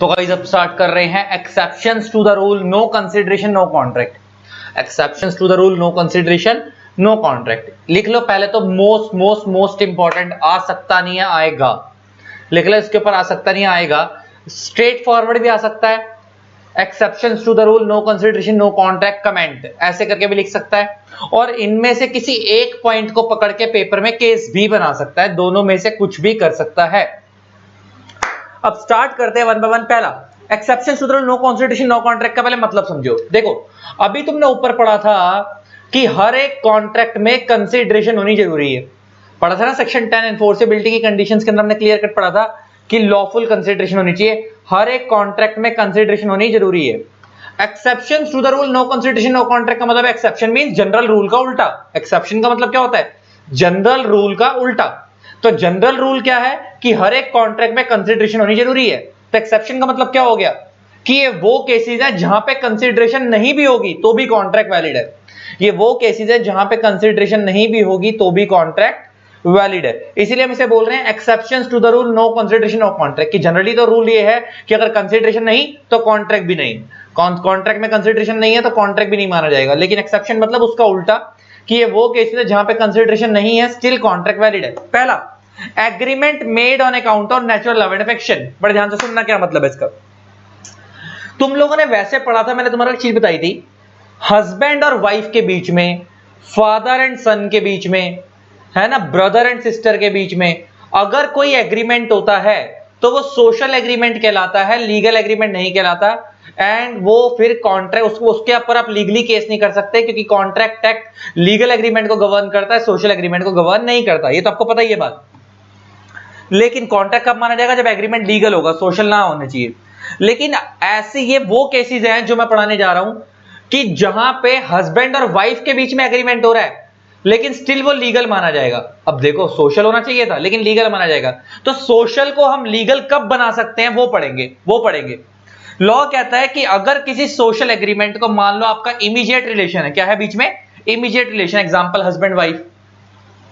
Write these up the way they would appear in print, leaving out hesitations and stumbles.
तो गाइस अब स्टार्ट कर रहे हैं exceptions to the rule no consideration no contract. Exceptions to the rule no consideration no contract लिख लो पहले तो। मोस्ट इंपॉर्टेंट, आ सकता नहीं है आएगा, लिख लो इसके ऊपर। आ सकता नहीं आएगा, स्ट्रेट फॉरवर्ड भी आ सकता है। Exceptions to the rule no consideration no contract comment ऐसे करके भी लिख सकता है। और इनमें से किसी एक पॉइंट को पकड़ के पेपर में केस भी बना सकता है, दोनों में से कुछ भी कर सकता है। अब स्टार्ट करते हैं वन बाय वन। पहला, exception to the rule no consideration no contract का पहले मतलब समझो। देखो अभी तुमने ऊपर पढ़ा था कि हर एक कॉन्ट्रैक्ट में कंसिडरेशन होनी जरूरी है, पढ़ा था ना सेक्शन 10 एनफोर्सेबिलिटी की कंडीशंस के अंदर हमने क्लियर कट पढ़ा था कि लॉफुल कंसिडरेशन होनी चाहिए, हर एक कॉन्ट्रैक्ट में कंसिडरेशन होनी जरूरी है। Exception to the rule no consideration no contract का मतलब एक्सेप्शन मींस जनरल रूल का उल्टा। एक्सेप्शन का मतलब क्या होता है? जनरल रूल का उल्टा। तो जनरल रूल क्या है कि हर एक कॉन्ट्रैक्ट में कंसिडरेशन होनी जरूरी है। तो एक्सेप्शन का मतलब क्या हो गया कि ये वो केसेस है जहां पे कंसिडरेशन नहीं भी होगी तो भी कॉन्ट्रैक्ट वैलिड है। ये वो केसेस है जहां पे कंसिडरेशन नहीं भी होगी तो भी कॉन्ट्रैक्ट वैलिड है। इसीलिए हम इसे बोल रहे हैं exceptions to the rule no consideration of contract. कि जनरली तो रूल ये है कि अगर कंसिडरेशन नहीं तो कॉन्ट्रैक्ट भी नहीं, कॉन्ट्रैक्ट में कंसिडरेशन नहीं है तो कॉन्ट्रैक्ट भी नहीं माना जाएगा। लेकिन एक्सेप्शन मतलब उसका उल्टा कि ये वो केसेस है जहां पे कंसिडरेशन नहीं है स्टिल कॉन्ट्रैक्ट वैलिड है। पहला, agreement made on account of natural love and affection. बड़े ध्यान से सुनना, क्या मतलब है इसका। तुम लोगों ने वैसे पढ़ा था, मैंने तुम्हारा एक चीज बताई थी, हस्बैंड और वाइफ के बीच में, फादर एंड सन के बीच में, है ना, ब्रदर एंड सिस्टर के बीच में अगर कोई एग्रीमेंट होता है तो वो सोशल एग्रीमेंट कहलाता है, लीगल एग्रीमेंट नहीं कहलाता। एंड वो फिर कॉन्ट्रैक्ट, उसके ऊपर आप लीगली केस नहीं कर सकते क्योंकि कॉन्ट्रैक्ट एक्ट लीगल एग्रीमेंट को गवर्न करता है, सोशल एग्रीमेंट को गवर्न नहीं करता। ये तो आपको पता ही है बात। लेकिन कॉन्ट्रैक्ट कब माना जाएगा? जब एग्रीमेंट लीगल होगा, सोशल ना होना चाहिए। लेकिन ऐसे ये वो केसेस हैं जो मैं पढ़ाने जा रहा हूं कि जहां पे हस्बैंड और वाइफ के बीच में एग्रीमेंट हो रहा है लेकिन स्टिल वो लीगल माना जाएगा। अब देखो सोशल होना चाहिए था लेकिन लीगल माना जाएगा। तो सोशल को हम लीगल कब बना सकते हैं वो पढ़ेंगे। लॉ कहता है कि अगर किसी सोशल एग्रीमेंट को, मान लो आपका इमीडिएट रिलेशन है, क्या है बीच में? Immediate relation. Example husband wife,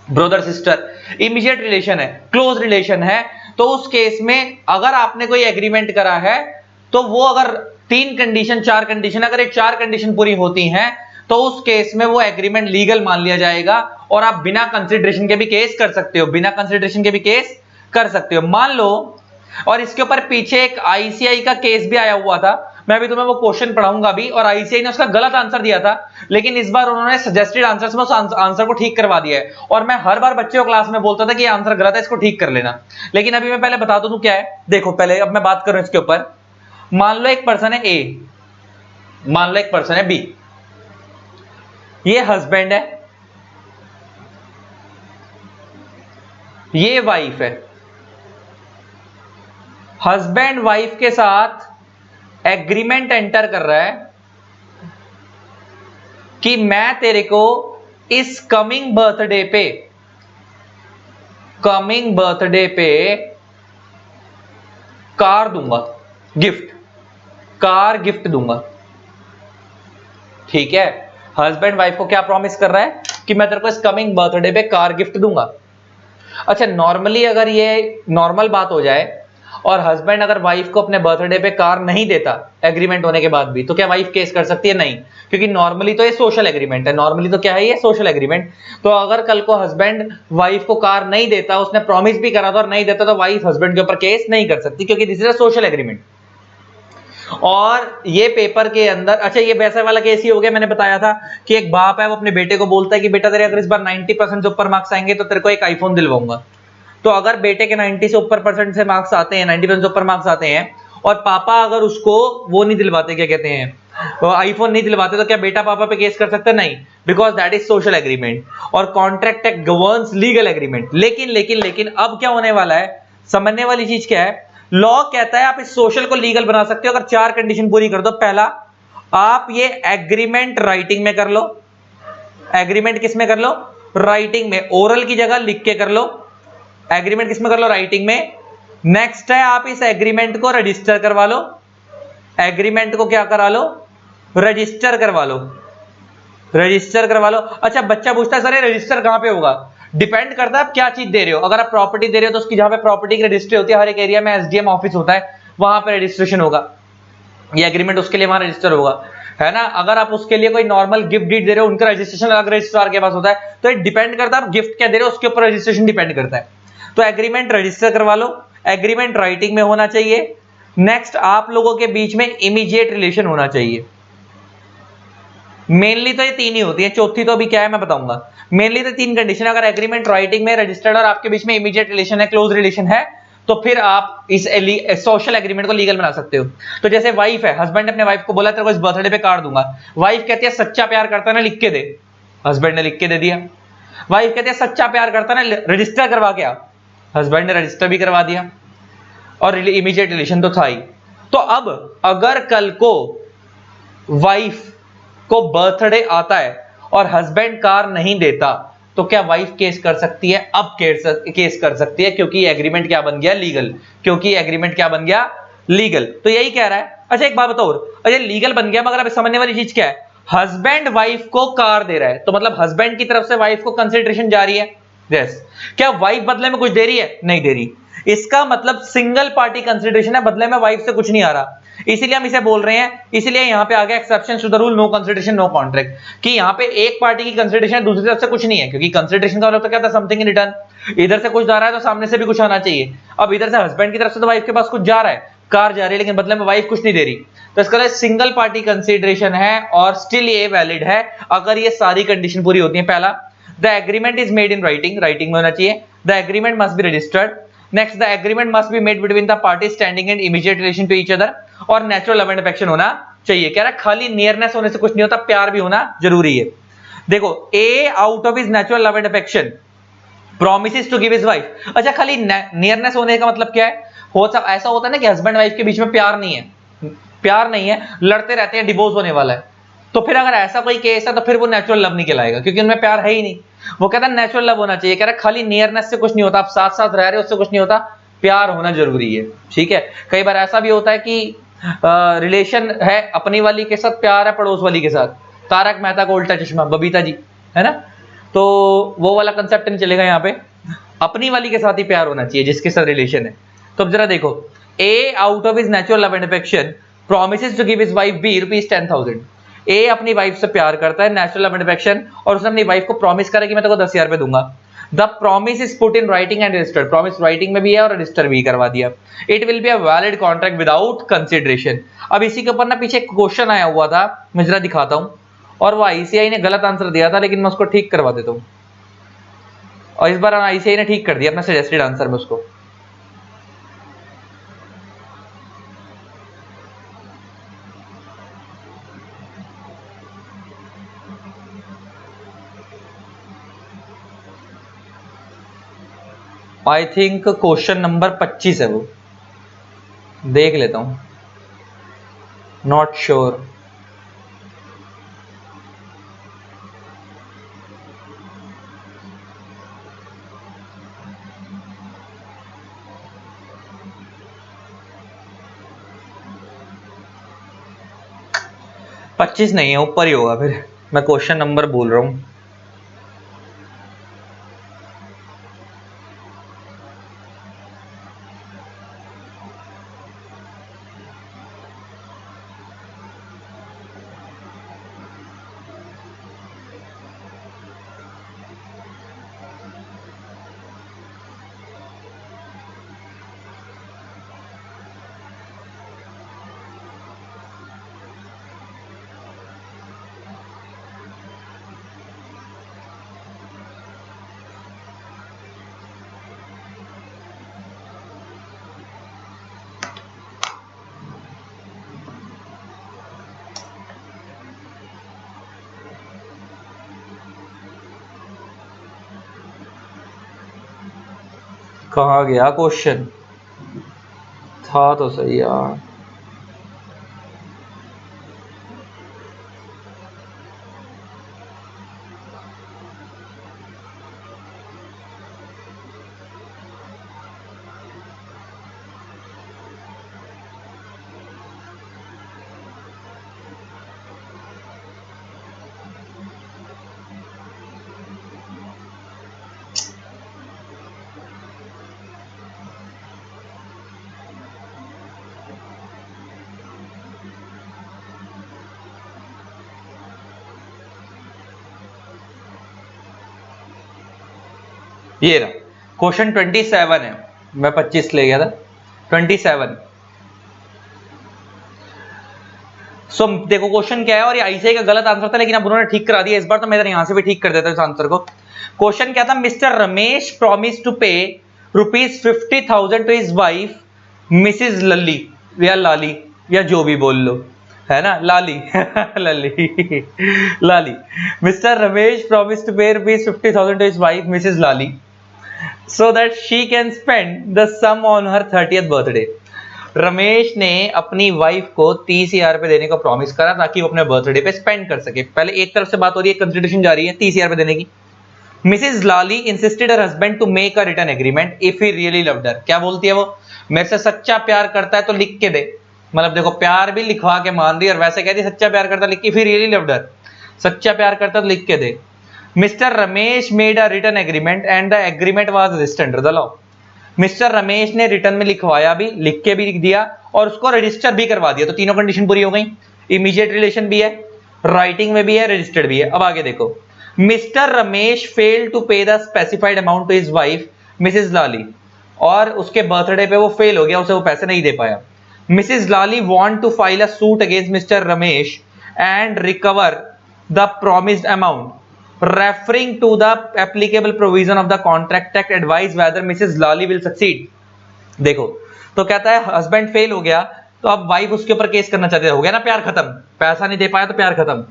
brother sister, immediate relation है, क्लोज रिलेशन है। तो उस केस में अगर आपने कोई एग्रीमेंट करा है तो वो अगर 3 कंडीशन 4 कंडीशन, अगर ये 4 कंडीशन पूरी होती हैं तो उस केस में वो एग्रीमेंट लीगल मान लिया जाएगा और आप बिना कंसिडरेशन के भी केस कर सकते हो, बिना कंसिडरेशन के भी केस कर सकते हो। मान लो, और इसके ऊपर पीछे एक आईसीआई का केस भी आया हुआ था, मैं भी तुम्हें वो क्वेश्चन पढ़ाऊंगा भी, और आईसीआई ने उसका गलत आंसर दिया था लेकिन इस बार उन्होंने सजेस्टेड आंसर में उस आंसर को ठीक करवा दिया है। और मैं हर बार बच्चों को क्लास में बोलता था कि ये आंसर गलत है, इसको ठीक कर लेना। लेकिन अभी मैं पहले बता दूं क्या है। देखो पहले अब मैं बात करूं इसके ऊपर। मान लो एक पर्सन है ए, मान लो एक पर्सन है बी, ये हस्बैंड है, ये वाइफ है। हस्बैंड वाइफ के साथ एग्रीमेंट एंटर कर रहा है कि मैं तेरे को इस कमिंग बर्थडे पे कार दूंगा, गिफ्ट, कार गिफ्ट दूंगा। ठीक है, हस्बैंड वाइफ को क्या प्रॉमिस कर रहा है कि मैं तेरे को इस कमिंग बर्थडे पे कार गिफ्ट दूंगा। अच्छा, नॉर्मली अगर ये नॉर्मल बात हो जाए और हस्बैंड अगर वाइफ को अपने बर्थडे पे कार नहीं देता एग्रीमेंट होने के बाद भी, तो क्या वाइफ केस कर सकती है? नहीं, क्योंकि नॉर्मली तो ये सोशल एग्रीमेंट है। नॉर्मली तो क्या है ये? Social agreement. तो अगर कल को हस्बैंड वाइफ को कार नहीं देता, उसने प्रॉमिस भी करा था और नहीं देता, तो वाइफ हस्बैंड के ऊपर केस नहीं कर सकती क्योंकि this is a social agreement. और ये पेपर के अंदर, अच्छा ये वैसा वाला केस ही हो गया, मैंने बताया था कि एक बाप है वो अपने बेटे को बोलता है कि बेटा तेरे अगर इस बार 90% से ऊपर मार्क्स आएंगे तो तेरे को एक आईफोन दिलवाऊंगा। तो अगर बेटे के 90 से ऊपर परसेंट से मार्क्स आते हैं, 90% से ऊपर मार्क्स आते हैं और पापा अगर उसको वो नहीं दिलवाते, क्या कहते हैं, वो आईफोन नहीं दिलवाते, तो क्या बेटा पापा पे केस कर सकता है? नहीं, because that is social agreement और contract act governs legal agreement. लेकिन अब क्या होने वाला है, समझने वाली चीज क्या है, लॉ कहता है आप इस सोशल को लीगल बना सकते हो अगर 4 कंडीशन पूरी कर दो। पहला, आप ये एग्रीमेंट राइटिंग में कर लो। एग्रीमेंट किस में कर लो? राइटिंग में, ओरल की जगह लिख के कर लो। एग्रीमेंट किस में कर लो? राइटिंग में। नेक्स्ट है आप इस एग्रीमेंट को रजिस्टर करवा लो। एग्रीमेंट को क्या करा लो? रजिस्टर करवा लो, रजिस्टर करवा लो। अच्छा, बच्चा पूछता है सर ये रजिस्टर कहां पे होगा? डिपेंड करता है आप क्या चीज दे रहे हो। अगर आप प्रॉपर्टी दे रहे हो तो उसकी जहां पे प्रॉपर्टी की रजिस्ट्री होती है, हर एक एरिया में एसडीएम ऑफिस होता है, वहां पर रजिस्ट्रेशन होगा, ये एग्रीमेंट उसके लिए वहां रजिस्टर होगा, है ना। अगर आप उसके लिए कोई नॉर्मल गिफ्ट डीड दे रहे हो, उनका रजिस्ट्रेशन अलग रजिस्ट्रार के पास होता है, तो ये डिपेंड करता है आप गिफ्ट क्या दे रहे हो, उसके ऊपर रजिस्ट्रेशन डिपेंड करता है। तो एग्रीमेंट रजिस्टर करवा लो, एग्रीमेंट राइटिंग में होना चाहिए। नेक्स्ट, आप लोगों के बीच में इमीडिएट रिलेशन होना चाहिए। मेनली तो ये तीन ही होती है, चौथी तो अभी क्या है मैं बताऊंगा। मेनली तो तीन कंडीशन, अगर एग्रीमेंट राइटिंग में रजिस्टर्ड और आपके बीच में इमीडिएट रिलेशन है, क्लोज रिलेशन है, तो फिर आप इस सोशल एग्रीमेंट को लीगल बना सकते हो। तो जैसे वाइफ है, हस्बैंड ने अपने वाइफ को बोला तेरे को इस बर्थडे पे कार्ड दूंगा, वाइफ कहती है सच्चा प्यार करता है ना, लिख के दे, हस्बैंड ने लिख के दे दिया। वाइफ कहती है सच्चा प्यार करता है ना, रजिस्टर करवा के आ, हस्बैंड ने रजिस्टर भी करवा दिया, और इमीडिएट रिलेशन तो था ही। तो अब अगर कल को वाइफ को बर्थडे आता है और हस्बैंड कार नहीं देता, तो क्या वाइफ केस कर सकती है? अब केस कर सकती है, क्योंकि एग्रीमेंट क्या बन गया? लीगल। क्योंकि एग्रीमेंट क्या बन गया? लीगल। तो यही कह रहा है। अच्छा एक बात बताओ, अच्छा लीगल बन गया, मगर अब समझने वाली चीज क्या है, हस्बैंड वाइफ को कार दे रहा है, तो मतलब हस्बैंड की तरफ से वाइफ को कंसिडरेशन जा रही है। यस। क्या वाइफ बदले में कुछ दे रही है? नहीं दे रही। इसका मतलब सिंगल पार्टी कंसिडरेशन है, बदले में वाइफ से कुछ नहीं आ रहा, इसीलिए हम इसे बोल रहे हैं। इसीलिए यहां पे आ गया exception to the rule no consideration no contract, कि यहां पे एक पार्टी की कंसिडरेशन है, दूसरी तरफ से कुछ नहीं है, क्योंकि कंसिडरेशन का मतलब तो क्या था? Something in return. इधर से कुछ जा रहा है तो सामने से भी कुछ आना चाहिए। अब इधर से हस्बैंड की तरफ से तो वाइफ के पास कुछ जा रहा है, कार जा रही है, लेकिन बदले में वाइफ कुछ नहीं दे रही, तो इसका मतलब सिंगल पार्टी कंसिडरेशन है, और स्टिल ये वैलिड है अगर ये सारी कंडीशन पूरी होती है। पहला, the agreement is made in writing, writing में होना चाहिए। The agreement must be registered. Next, the agreement must be made between the party standing in immediate relation to each other, और नेचुरल लव एंड अफेक्शन होना चाहिए। कह रहा है खाली नियरनेस होने से कुछ नहीं होता, प्यार भी होना जरूरी है। देखो, A out of his natural love and affection promises to give his wife। अच्छा, खाली नियरनेस होने का मतलब क्या है? ऐसा होता है ना कि हस्बैंड वाइफ के बीच में प्यार नहीं है, प्यार नहीं है, लड़ते रहते हैं, डिवोर्स होने वाला है, तो फिर अगर ऐसा कोई केस है तो फिर वो नेचुरल लव नहीं कहलाएगा, क्योंकि उनमें प्यार है ही नहीं। वो कहता है नेचुरल लव होना चाहिए। कह रहा है खाली नियरनेस से कुछ नहीं होता, आप साथ साथ रह रहे हो उससे कुछ नहीं होता, प्यार होना जरूरी है। ठीक है। कई बार ऐसा भी होता है कि रिलेशन है अपनी वाली के साथ, प्यार है पड़ोस वाली के साथ, तारक मेहता का उल्टा चश्मा, बबीता जी, है ना, तो वो वाला कंसेप्ट नहीं चलेगा। यहाँ पे अपनी वाली के साथ ही प्यार होना चाहिए जिसके साथ रिलेशन है। तो अब जरा देखो, A out of his natural love and affection promises to give his wife B ₹10,000। A अपनी वाइफ से प्यार करता है, नेचुरल लव एंड अफेक्शन, और उसने अपनी वाइफ को प्रॉमिस करा कि मैं तेको 10,000 रुपए दूंगा। The promise is put in writing and registered, promise writing में भी है और रजिस्टर भी करवा दिया। It will be a valid contract without consideration. अब इसी के ऊपर ना पीछे एक क्वेश्चन आया हुआ था, मैं जरा दिखाता हूं, और वो आईसीआई ने गलत आंसर दिया था, लेकिन मैं उसको ठीक करवा देता हूं, और इस बार आईसीआई ने ठीक कर दिया अपना सजेस्टेड आंसर में उसको। आई थिंक क्वेश्चन नंबर 25 है, वो देख लेता हूं, नॉट श्योर। पच्चीस नहीं है, ऊपर ही होगा, फिर मैं क्वेश्चन नंबर बोल रहा हूं। कहाँ गया क्वेश्चन? था तो सही यार। ये रहा क्वेश्चन 27 है, मैं 25 ले गया था, 27। सो देखो क्वेश्चन क्या है, और ये आईसीआई का गलत आंसर था लेकिन अब उन्होंने ठीक करा दिया, इस बार तो मैं यहां से भी ठीक कर देता हूं इस आंसर को। क्वेश्चन क्या था, mister Ramesh promise to pay ₹50,000 to his wife Mrs लली या लाली या जो भी बोल लो, है ना, Lali Lalli Lali. Mister Ramesh promise to pay ₹50,000 to his wife Mrs Lali so that she can spend the sum on her 30th birthday. Ramesh ने अपनी वाइफ को 30,000 रुपए देने का प्रॉमिस करा ताकि वो अपने बर्थडे पे स्पेंड कर सके। पहले एक तरफ से बात हो रही है, कंसिडरेशन जा रही है 30,000 रुपए देने की। Mrs Lali insisted her husband to make a return agreement if he really loved her. क्या बोलती है वो, मेरे से सच्चा प्यार करता है तो लिख के दे, मतलब देखो प्यार भी लिखवा के मान रही, और वैसे कहती सच्चा प्यार करता लिख के, if he really loved her, सच्चा प्यार करता तो लिख के दे। Mister Ramesh made a return agreement and the agreement was registered under the law. Mister Ramesh ने रिटर्न में लिखवाया भी, लिख के भी लिख दिया और उसको रजिस्टर भी करवा दिया, तो तीनों कंडीशन पूरी हो गई। इमीडिएट रिलेशन भी है, राइटिंग में भी है, रजिस्टर्ड भी है। अब आगे देखो, mister Ramesh fail to pay the specified amount to his wife missus Lali, और उसके बर्थडे पे वो फेल हो गया, उसे वो पैसे नहीं दे पाया। Mrs Lali want to file a suit against mister Ramesh and recover the promised amount referring to the applicable provision of the contract act advise whether Mrs. Lally will succeed। देखो तो कहता है हस्बैंड फेल हो गया, तो अब वाइफ उसके ऊपर केस करना चाहती है, हो गया ना प्यार खत्म, पैसा नहीं दे पाया तो प्यार खत्म,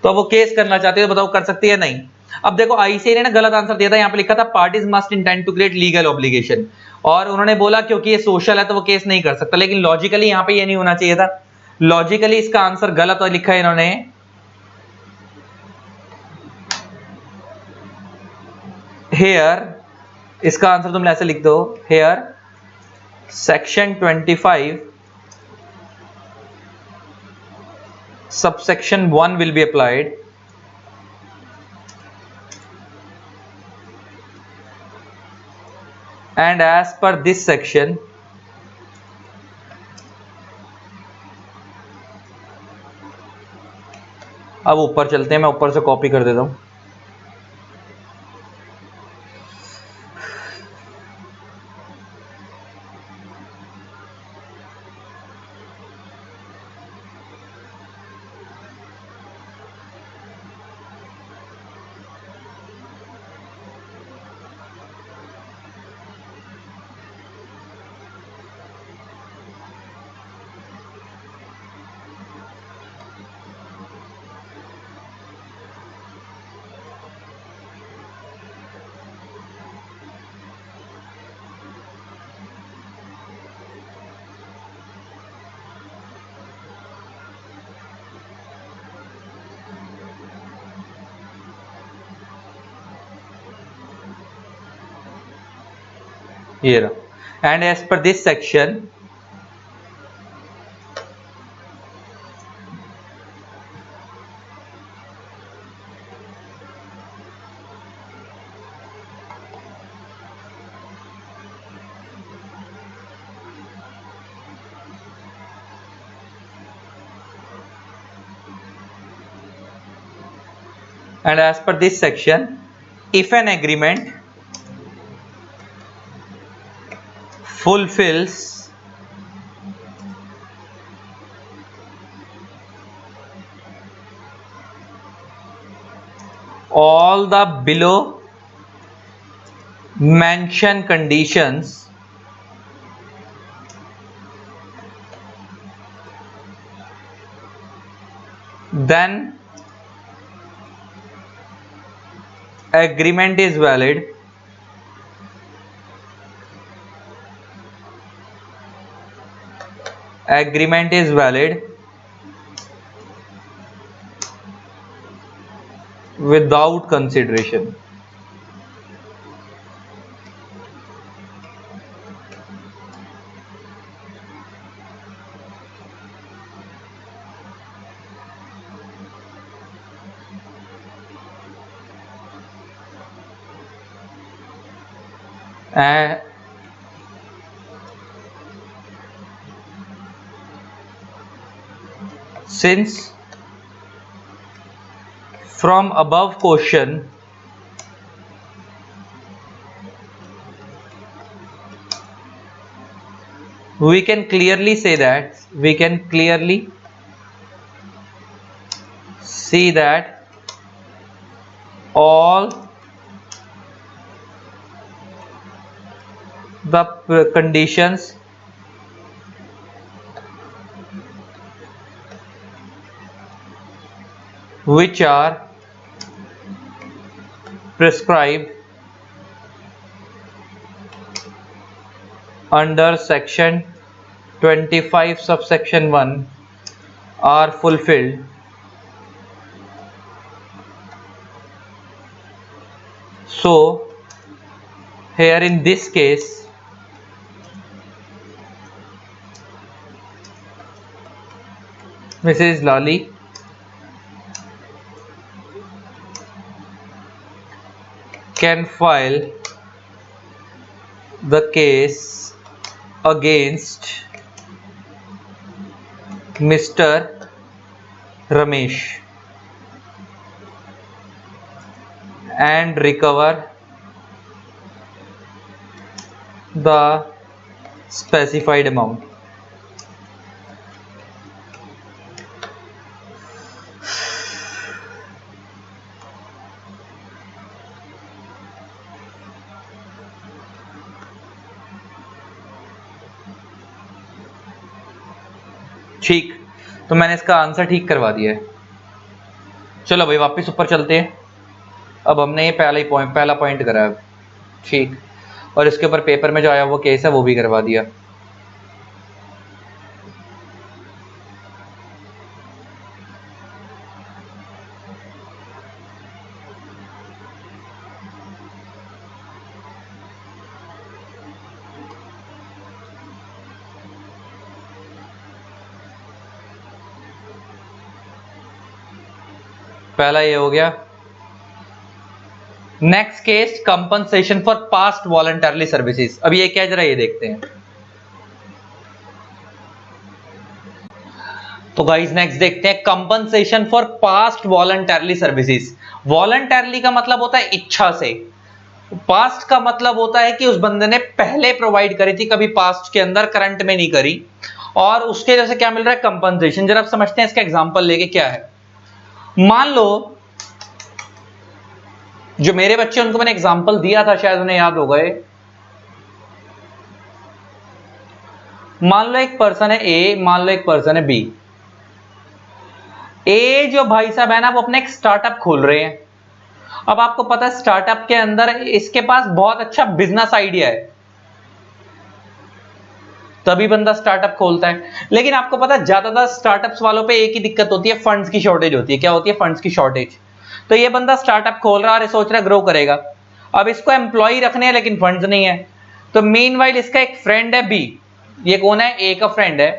तो अब वो केस करना चाहती है, तो बताओ कर सकती है नहीं। अब देखो आईसीआई ने ना गलत आंसर दिया था, यहाँ पे लिखा था parties must intend to create legal obligation, और उन्होंने बोला क्योंकि ये सोशल है तो वो केस नहीं कर सकता, लेकिन लॉजिकली यहाँ पे ये नहीं होना चाहिए था, लॉजिकली इसका आंसर गलत लिखा है इन्होंने। हेयर इसका आंसर तुम ऐसे लिख दो, hair section 25 subsection 1 will be applied and as per this section अब ऊपर चलते हैं, मैं ऊपर से कॉपी कर देता हूं। ये रहा, and as per this section if an agreement fulfills all the below mentioned conditions, then agreement is valid without consideration। Since from above question we can clearly say that all the conditions which are prescribed under section 25 subsection 1 are fulfilled. So here in this case, Mrs. Lali can file the case against Mr. Ramesh and recover the specified amount. ठीक, तो मैंने इसका answer ठीक करवा दिया है। चलो भाई वापस ऊपर चलते हैं। अब हमने ये पहला पॉइंट करा है, ठीक, और इसके ऊपर पेपर में जो आया वो केस है वो भी करवा दिया। पहला ये हो गया। Next case, compensation for past voluntarily services. अब ये क्या है जरा ये देखते हैं। तो गाइस नेक्स्ट देखते हैं compensation for past voluntarily services. Voluntarily का मतलब होता है इच्छा से, पास्ट का मतलब होता है कि उस बंदे ने पहले प्रोवाइड करी थी, कभी पास्ट के अंदर, करंट में नहीं करी, और उसके जैसे क्या मिल रहा है, कंपनसेशन। जरा आप समझते हैं इसका एग्जांपल लेके क्या है। मान लो जो मेरे बच्चे, उनको मैंने एग्जांपल दिया था, शायद उन्हें याद हो गए। मान लो एक पर्सन है ए, मान लो एक पर्सन है बी। ए जो भाई साहब है ना, वो अपने एक स्टार्टअप खोल रहे हैं। अब आपको पता है स्टार्टअप के अंदर इसके पास बहुत अच्छा बिजनेस आइडिया है, तभी बंदा स्टार्टअप खोलता है। लेकिन आपको पता है ज्यादातर स्टार्टअप्स वालों पे एक ही दिक्कत होती है, फंड्स की शॉर्टेज होती है। क्या होती है? फंड्स की शॉर्टेज। तो ये बंदा स्टार्टअप खोल रहा है और सोच रहा है ग्रो करेगा। अब इसको एम्प्लॉय रखने हैं लेकिन फंड्स नहीं है। तो मीनवाइल इसका एक फ्रेंड है बी। ये कौन है? ए का फ्रेंड है।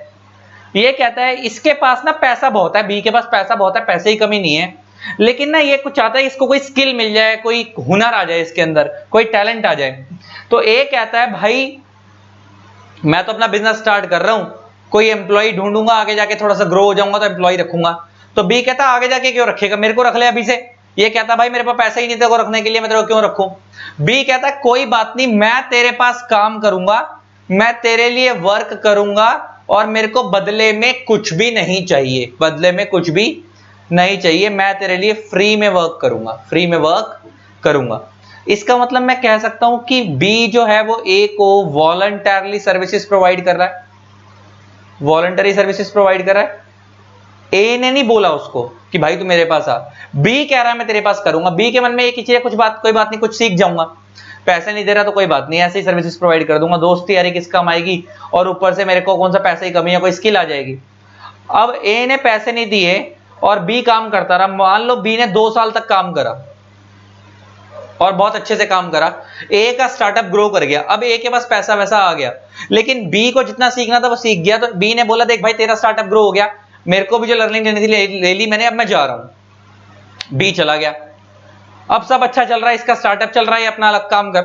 ये कहता है इसके पास ना पैसा बहुत है, बी के पास पैसा बहुत है, पैसे की कमी नहीं है, लेकिन ना ये कुछ चाहता है इसको कोई स्किल मिल जाए, कोई हुनर आ जाए इसके अंदर, कोई टैलेंट आ जाए। तो ए कहता है भाई मैं तो अपना बिजनेस स्टार्ट कर रहा हूं, कोई एम्प्लॉय ढूंढूंगा, आगे जाके थोड़ा सा ग्रो हो जाऊंगा तो एम्प्लॉय रखूंगा। तो बी कहता है आगे जाके क्यों रखेगा, मेरे को रख ले अभी से। ये कहता है भाई मेरे पास पैसा ही नहीं तेरे को रखने के लिए, मैं तेरे को क्यों रखूं। बी कहता है कोई बात नहीं, मैं तेरे पास काम करूंगा, मैं तेरे लिए वर्क करूंगा, और मेरे को बदले में कुछ भी नहीं चाहिए, बदले में कुछ भी नहीं चाहिए, मैं तेरे लिए फ्री में वर्क करूंगा, फ्री में वर्क करूंगा। इसका मतलब मैं कह सकता हूं कि बी जो है वो ए को वॉलंटरली सर्विसेज प्रोवाइड कर रहा है, वॉलंटरी सर्विसेज प्रोवाइड कर रहा है। ए ने नहीं बोला उसको कि भाई तू मेरे पास आ, बी कह रहा है मैं तेरे पास करूंगा। बी के मन में एक ही चीज है, कोई बात नहीं, कुछ सीख जाऊंगा, पैसे नहीं दे रहा तो कोई बात नहीं, ऐसे ही सर्विसेज प्रोवाइड कर दूंगा, दोस्ती यारी किस काम आएगी, और ऊपर से मेरे को कौन सा पैसे की कमी है, कोई स्किल आ जाएगी। अब ए ने पैसे नहीं दिए और बी काम करता रहा। मान लो बी ने 2 साल तक काम करा और बहुत अच्छे से काम करा, ए का स्टार्टअप ग्रो कर गया। अब ए के पास पैसा वैसा आ गया, लेकिन बी को जितना सीखना था वो सीख गया। तो बी ने बोला देख भाई तेरा स्टार्टअप ग्रो हो गया, मेरे को भी जो लर्निंग लेनी थी ले ली मैंने, अब मैं जा रहा हूं। बी चला गया, अब सब अच्छा चल रहा है, इसका स्टार्टअप चल रहा है, अपना अलग काम कर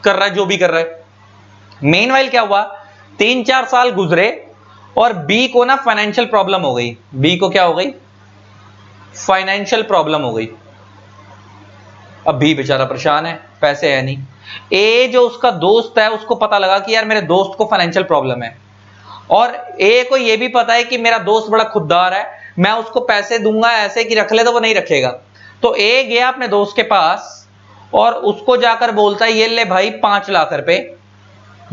रहा है, जो भी कर रहा है। मेनवाइल क्या हुआ, 3-4 साल गुजरे और बी को ना फाइनेंशियल प्रॉब्लम हो गई। बी को क्या हो गई? फाइनेंशियल प्रॉब्लम हो गई। अब बी बेचारा परेशान है, पैसे है नहीं। ए जो उसका दोस्त है उसको पता लगा कि यार मेरे दोस्त को फाइनेंशियल प्रॉब्लम है, और ए को ये भी पता है कि मेरा दोस्त बड़ा खुददार है, मैं उसको पैसे दूंगा ऐसे कि रख ले तो वो नहीं रखेगा। तो ए गया अपने दोस्त के पास और उसको जाकर बोलता है ये ले भाई 5 लाख रुपए।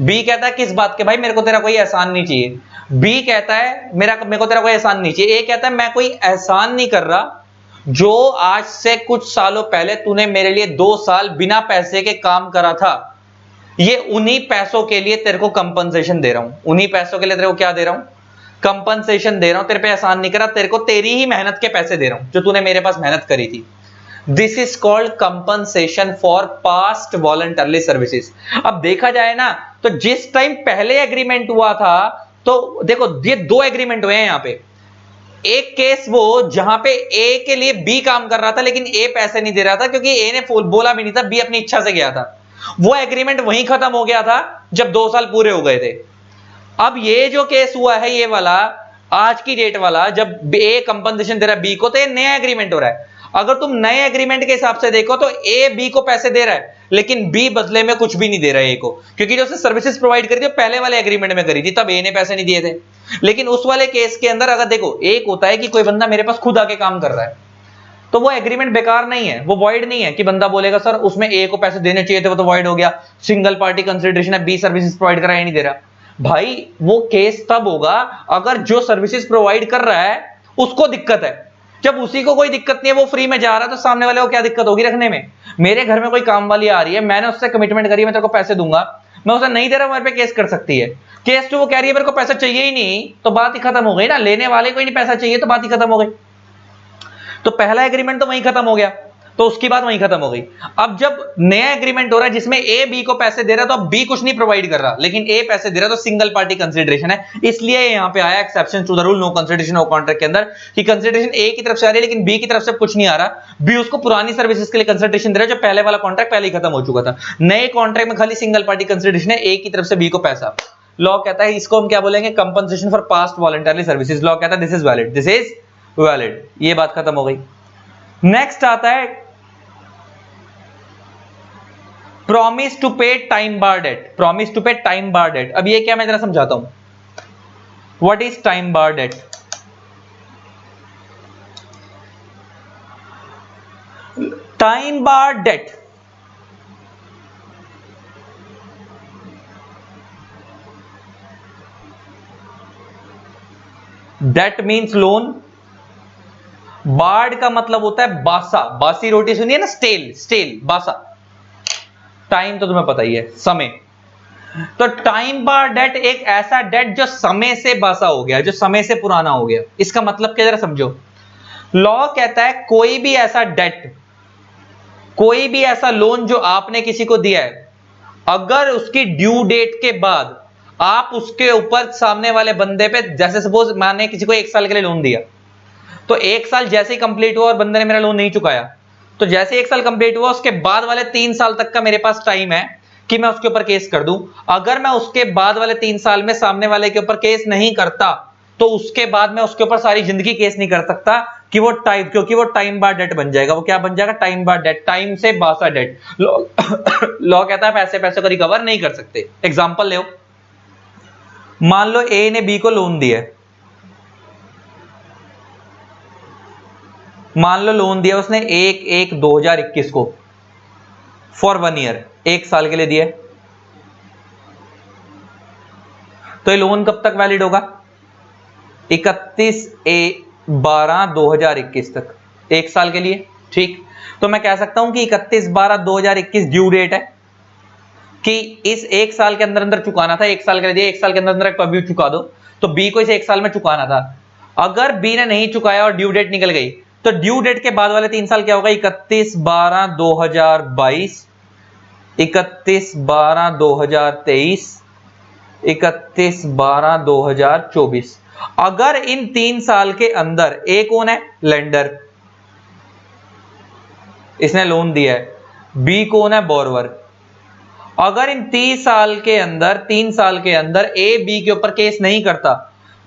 बी कहता है किस बात के भाई, मेरे को तेरा कोई एहसान नहीं चाहिए। बी कहता है मेरे को तेरा कोई एहसान नहीं चाहिए। ए कहता है मैं कोई एहसान नहीं कर रहा, जो आज से कुछ सालों पहले तूने मेरे लिए 2 साल बिना पैसे के काम करा था, ये उन्हीं पैसों के लिए तेरे को कंपनसेशन दे रहा हूं। उन्हीं पैसों के लिए तेरे को क्या दे रहा हूं, कंपनसेशन दे रहा हूं। तेरे पे एहसान नहीं करा, तेरे को तेरी ही मेहनत के पैसे दे रहा हूं जो तूने मेरे पास मेहनत करी थी। This is called compensation for past voluntarily services. अब देखा जाए ना तो जिस टाइम पहले एग्रीमेंट हुआ था, तो देखो ये 2 एग्रीमेंट हुए हैं यहां पे। एक केस वो जहां पे ए के लिए बी काम कर रहा था लेकिन ए पैसे नहीं दे रहा था, क्योंकि ए ने बोला भी नहीं था, बी अपनी इच्छा से गया था। वो एग्रीमेंट वहीं खत्म हो गया था जब 2 साल पूरे हो गए थे। अब ये जो केस हुआ है ये वाला आज की डेट वाला, जब ए कंपनसेशन दे रहा है बी को, तो ये नया एग्रीमेंट हो रहा है। अगर तुम नए एग्रीमेंट के हिसाब से देखो तो ए बी को पैसे दे रहा है लेकिन बी बदले में कुछ भी नहीं दे रहा है ए को, क्योंकि जो उसने सर्विसेज प्रोवाइड करी थी पहले वाले एग्रीमेंट में करी थी, तब ए ने पैसे नहीं दिए थे। लेकिन उस वाले केस के अंदर अगर देखो, एक होता है कि कोई बंदा मेरे पास खुद आके काम कर रहा है, तो वो एग्रीमेंट बेकार नहीं है, वो वॉइड नहीं है कि बंदा बोलेगा सर उसमें ए को पैसे देने चाहिए थे वो तो वॉइड हो गया, सिंगल पार्टी कंसिडरेशन है, बी सर्विसेज प्रोवाइड करा, नहीं दे रहा। भाई वो केस तब होगा अगर जो सर्विसेज प्रोवाइड कर रहा है उसको दिक्कत है। जब उसी को कोई दिक्कत नहीं है, वो फ्री में जा रहा है, तो सामने वाले को क्या दिक्कत होगी रखने में। मेरे घर में कोई काम वाली आ रही है, मैंने उससे कमिटमेंट करी मैं तेरे को पैसे दूंगा, मैं उसे नहीं दे रहा, मेरे पे केस कर सकती है। केस तो वो कह रही है मेरे को पैसा चाहिए ही नहीं, तो बात ही खत्म हो गई ना। लेने वाले को ही नहीं पैसा चाहिए तो बात ही खत्म हो गई। तो पहला एग्रीमेंट तो वहीं खत्म हो गया, तो उसकी बात वहीं खत्म हो गई। अब जब नया एग्रीमेंट हो रहा है जिसमें ए बी को पैसे दे रहा है, तो अब बी कुछ नहीं प्रोवाइड कर रहा लेकिन ए पैसे दे रहा है, तो सिंगल पार्टी कंसिडरेशन है। इसलिए यहां पे आया exception to the rule no consideration of contract के अंदर कि कंसिडरेशन ए की तरफ से आ रही है लेकिन बी की तरफ से कुछ नहीं आ रहा। बी उसको पुरानी सर्विसेज के लिए कंसिडरेशन दे रहा है, जो पहले वाला कॉन्ट्रैक्ट पहले ही खत्म हो चुका था। नए कॉन्ट्रैक्ट में खाली सिंगल पार्टी कंसिडरेशन है, ए की तरफ से बी को पैसा। लॉ कहता है इसको हम क्या बोलेंगे, compensation for past voluntary services. Law कहता है this is valid, this is valid. ये बात खत्म हो गई। नेक्स्ट आता है promise to pay time bar debt. Promise to pay time bar debt, अब ये क्या मैं जरा समझाता हूं। What is time bar debt? Time bar debt debt means loan. Barred का मतलब होता है बासा, बासी रोटी सुनिए ना, स्टेल, स्टेल बासा। टाइम तो तुम्हें पता ही है, समय। तो टाइम बार डेट एक ऐसा डेट जो समय से बासा हो गया, जो समय से पुराना हो गया। इसका मतलब क्या जरा समझो। लॉ कहता है कोई भी ऐसा डेट, कोई भी ऐसा लोन जो आपने किसी को दिया है, अगर उसकी ड्यू डेट के बाद आप उसके ऊपर सामने वाले बंदे पे, जैसे सपोज मैंने किसी को 1 साल के लिए लोन दिया, तो 1 साल जैसे ही कंप्लीट हुआ और बंदे ने मेरा लोन नहीं चुकाया, तो जैसे 1 साल कंप्लीट हुआ उसके बाद वाले 3 साल तक का मेरे पास टाइम है कि मैं उसके ऊपर केस कर दूं। अगर मैं उसके बाद वाले 3 साल में सामने वाले के ऊपर केस नहीं करता, तो उसके बाद मैं उसके ऊपर सारी जिंदगी केस नहीं कर सकता कि वो टाइम, क्योंकि वो टाइम बार डेट बन जाएगा। वो क्या बन जाएगा? टाइम बार डेट, टाइम से बासा डेट। लॉ कहता है पैसे पैसे को रिकवर नहीं कर सकते। एग्जांपल ले, मान लो ए ने बी को लोन दिया, मान लो लोन दिया उसने 1/1/2021 को फॉर 1 ईयर, 1 साल के लिए दिया। तो ये लोन कब तक वैलिड होगा? 31/12/2021 तक, 1 साल के लिए। ठीक, तो मैं कह सकता हूं कि 31/12/2021 ड्यू डेट है कि इस 1 साल के अंदर अंदर चुकाना था। 1 साल के लिए दिया, 1 साल के अंदर अंदर कभी चुका दो, तो बी को इसे 1 साल में चुकाना था। अगर बी ने नहीं चुकाया और ड्यू डेट निकल गई, तो ड्यू डेट के बाद वाले 3 साल क्या होगा? 31/12/2022, 31/12/2023, 31/12/2024। अगर इन 3 साल के अंदर ए कौन है? लेंडर, इसने लोन दिया है। बी कौन है? बोरवर। अगर इन 3 साल के अंदर, 3 साल के अंदर ए बी के ऊपर केस नहीं करता,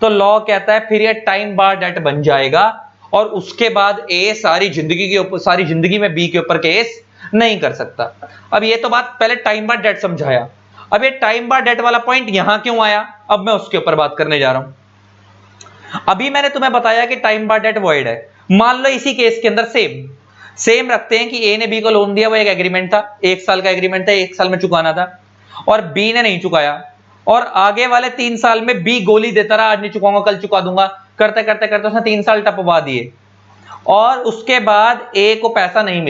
तो लॉ कहता है फिर ये टाइम बार डेट बन जाएगा और उसके बाद ए सारी जिंदगी में बी के ऊपर केस नहीं कर सकता। अब ये तो बात पहले टाइम बार डेट समझाया। अब ये टाइम बार डेट वाला पॉइंट यहां क्यों आया, अब मैं उसके ऊपर बात करने जा रहा हूं। अभी मैंने तुम्हें बताया कि टाइम बार डेट वॉइड है, मान लो इसी केस के अंदर सेम रखते हैं कि ए ने बी को लोन दिया, वो एक एग्रीमेंट था, 1 साल का एग्रीमेंट था, 1 साल में चुकाना था, और बी ने नहीं चुकाया, और आगे वाले 3 साल में बी गोली देता रहा, आज नहीं चुकाऊंगा कल चुका दूंगा, करते करते करते उसने 3 साल टपवा दिए, और उसके बाद ए को पैसा नहीं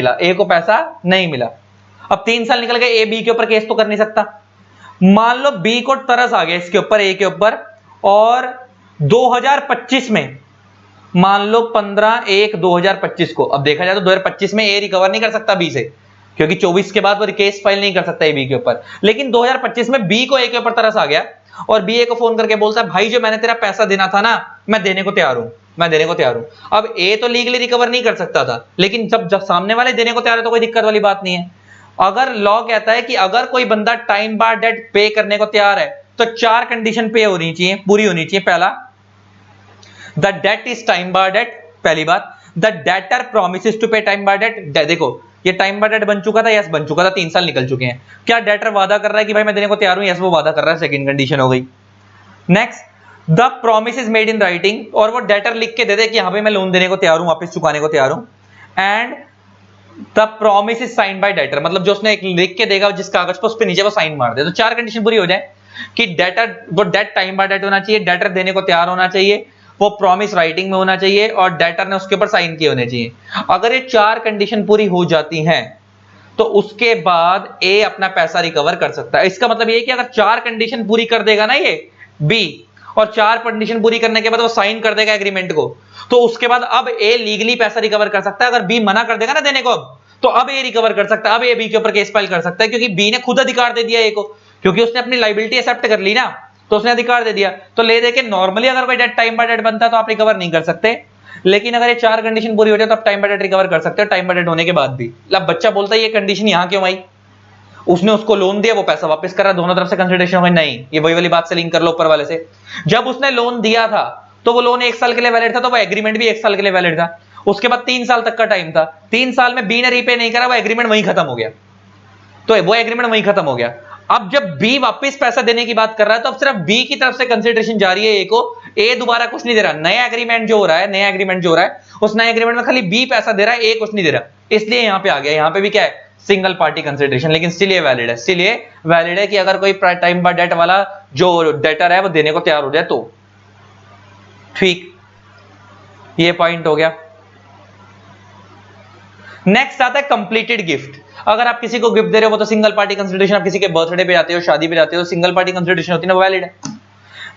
मिला, अब 3 साल निकल गए, ए बी के ऊपर केस तो कर नहीं सकता। मान लो बी को तरस आ गया इसके ऊपर, ए के ऊपर, और 2025 में, मान लो 15/1/2025 को, अब देखा जाए तो 2025 में ए रिकवर नहीं कर सकता बी से, क्योंकि 24 के बाद वो केस फाइल नहीं कर सकता ए बी के ऊपर, लेकिन 2025 में बी को ए के ऊपर तरस आ गया, और बी ए को फोन करके बोलता है भाई जो मैंने तेरा पैसा देना था ना, मैं देने को तैयार हूं। अब ए तो लीगली रिकवर नहीं कर सकता था, लेकिन जब सामने वाले देने को तैयार है तो कोई दिक्कत वाली बात नहीं है। अगर लॉ कहता है कि अगर कोई बंदा टाइम बार डेट पे करने को तैयार है तो 4 कंडीशन पे होनी चाहिए, पूरी होनी चाहिए। पहला, the debt is time bar debt, पहली बात। The debtor promises to pay time bar debt, देखो ये टाइम बार डेट बन चुका था, यस बन चुका था, 3 साल निकल चुके हैं, क्या डेटर वादा कर रहा है कि भाई मैं देने को तैयार हूं, यस वो वादा कर रहा है, सेकंड कंडीशन हो गई। Next, the promise is made in writing, और वो डेटर लिख के दे दे कि हाँ भाई मैं लोन देने को तैयार हूं, वापस चुकाने को तैयार हूं। And the promise is sine bye debtor, मतलब जो उसने एक लिख के देगा जिस कागज पर, उस पे नीचे वो साइन मार दे, तो 4 कंडीशन पूरी हो जाए कि डेटर, वो डेट टाइम बाय डेट होना चाहिए, डेटर देने को तैयार होना चाहिए, वो प्रॉमिस राइटिंग में होना चाहिए, और डेटर ने उसके ऊपर साइन किए होने चाहिए। अगर ये 4 कंडीशन पूरी हो जाती हैं तो उसके बाद ए अपना पैसा रिकवर कर सकता है। इसका मतलब ये कि अगर 4 कंडीशन पूरी कर देगा ना ये बी, और 4 कंडीशन पूरी करने के बाद वो साइन कर देगा एग्रीमेंट को, तो उसके बाद अब ए लीगली पैसा रिकवर कर सकता है। अगर बी मना कर देगा ना देने को, तो अब ए रिकवर कर सकता है, अब ए बी के ऊपर केस फाइल कर सकता है, क्योंकि बी ने खुद अधिकार दे दिया ए को, क्योंकि उसने अपनी लायबिलिटी एक्सेप्ट कर ली ना, तो उसने अधिकार दे दिया। तो ले दे के नॉर्मली अगर कोई डेट टाइम बाय डेट बनता है तो आप रिकवर नहीं कर सकते, लेकिन अगर ये 4 कंडीशन पूरी हो जाए तो आप टाइम बाय डेट रिकवर कर सकते हो, टाइम बाय डेट होने के बाद भी। मतलब बच्चा बोलता है ये कंडीशन यहां क्यों आई, उसने उसको लोन दिया, वो पैसा वापस कर रहा, दोनों तरफ से कंसिडरेशन हो गई, नहीं ये वही वाली बात से लिंक कर लो ऊपर वाले से। जब उसने लोन दिया था तो वो लोन 1 साल के लिए वैलिड था, तो वो एग्रीमेंट भी 1 साल के लिए वैलिड था, उसके बाद 3 साल तक का टाइम था, 3 साल में बी ने रीपे नहीं करा, वो एग्रीमेंट वहीं खत्म हो गया, तो वो एग्रीमेंट वहीं खत्म हो गया। अब जब बी वापस पैसा देने की बात कर रहा है तो अब सिर्फ बी की तरफ से कंसिडरेशन जारी है ए को, ए दोबारा कुछ नहीं दे रहा, नया एग्रीमेंट जो हो रहा है, उस नए एग्रीमेंट में खाली बी पैसा दे रहा है, ए कुछ नहीं दे रहा, इसलिए यहां पे आ गया। यहां पे भी क्या है, सिंगल पार्टी कंसिडरेशन, लेकिन स्टिल ये वैलिड है कि अगर कोई टाइम बाय डेट वाला जो डेटर है वो देने को तैयार हो जाए तो ठीक, ये पॉइंट हो गया। नेक्स्ट आता है कंप्लीटेड गिफ्ट। अगर आप किसी को गिफ्ट दे रहे हो वो तो सिंगल पार्टी कंसिडरेशन, आप किसी के बर्थडे पे जाते हो, शादी पे जाते हो, सिंगल पार्टी कंसिडरेशन होती है ना, वैलिड है।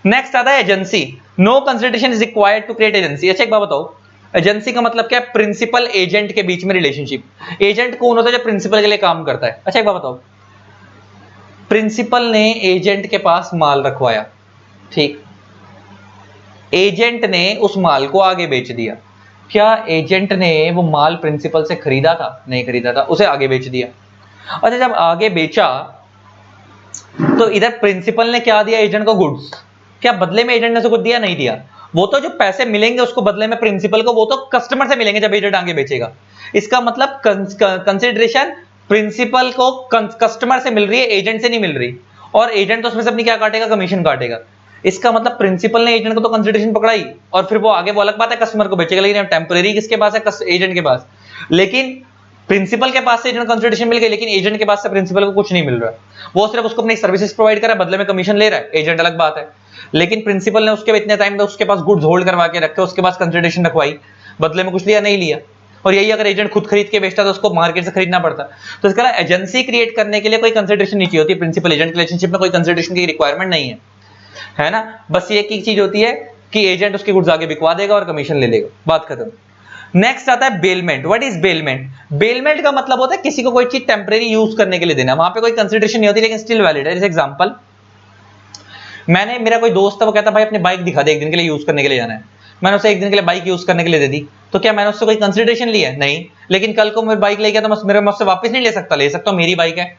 नेक्स्ट आता है agency. No consideration is required to create agency. अच्छा एक बात बताओ, एजेंसी का मतलब क्या है, प्रिंसिपल एजेंट के बीच में रिलेशनशिप। एजेंट कौन होता है, जो प्रिंसिपल के लिए काम करता है। अच्छा एक बात बताओ, प्रिंसिपल ने एजेंट के पास माल रखवाया, ठीक, एजेंट ने उस माल को आगे बेच दिया, क्या एजेंट ने वो माल प्रिंसिपल से खरीदा था, नहीं खरीदा था, उसे आगे बेच दिया। अच्छा जब आगे बेचा तो इधर प्रिंसिपल ने क्या दिया एजेंट को, गुड्स, क्या बदले में एजेंट ने उसे कुछ दिया, नहीं दिया, वो तो जो पैसे मिलेंगे उसको बदले में प्रिंसिपल को, वो तो कस्टमर से मिलेंगे जब एजेंट आगे बेचेगा। इसका मतलब कंसिडरेशन प्रिंसिपल को कस्टमर से मिल रही है, एजेंट से नहीं मिल रही, और एजेंट तो उसमें से अपनी क्या काटेगा, कमीशन काटेगा। इसका मतलब प्रिंसिपल ने एजेंट को तो कंसिडरेशन पकड़ाई, और फिर वो आगे वो अलग बात है कस्टमर को बेचेगा, लेकिन टेम्परेरी किसके पास है, एजेंट के पास। लेकिन प्रिंसिपल के पास से एजेंट कंसिडरेशन मिल गई, लेकिन एजेंट के पास से प्रिंसिपल को कुछ नहीं मिल रहा, वो सिर्फ उसको अपनी सर्विसेज प्रोवाइड कर रहा है, बदले में कमीशन ले रहा है, एजेंट अलग बात है। लेकिन प्रिंसिपल ने उसके इतने टाइम तक उसके पास गुड्स होल्ड करवा के रखे, उसके पास कंसिडरेशन रखवाई, बदले में कुछ लिया, नहीं लिया। और यही अगर एजेंट खुद खरीद के बेचता तो उसको मार्केट से खरीदना पड़ता। तो इसका एजेंसी क्रिएट करने के लिए कोई कंसिडरेशन नहीं चाहिए होती, प्रिंसिपल एजेंट रिलेशनशिप में कोई कंसिडरेशन की रिक्वायरमेंट नहीं है ना, बस ये एक चीज होती है कि एजेंट उसके गुड्स आगे बिकवा देगा और कमीशन ले लेगा, बात खत्म। नेक्स्ट आता है bailment. What is bailment? Bailment का मतलब होता है किसी को कोई चीज टेम्परेरी यूज करने के लिए देना, वहां पे कोई कंसिडरेशन नहीं होती, लेकिन स्टिल वैलिड है। जैसे एग्जांपल, मेरा कोई दोस्त है, वो कहता है भाई अपनी बाइक दिखा दे, एक दिन के लिए यूज करने के लिए जाना है, मैंने उसे एक दिन के लिए बाइक यूज करने के लिए दे दी, तो क्या मैंने उससे कोई कंसिडरेशन लिया? नहीं। लेकिन कल को मैं बाइक ले गया तो मेरे मुझसे वापस नहीं ले सकता, ले सकता हूं, मेरी बाइक है,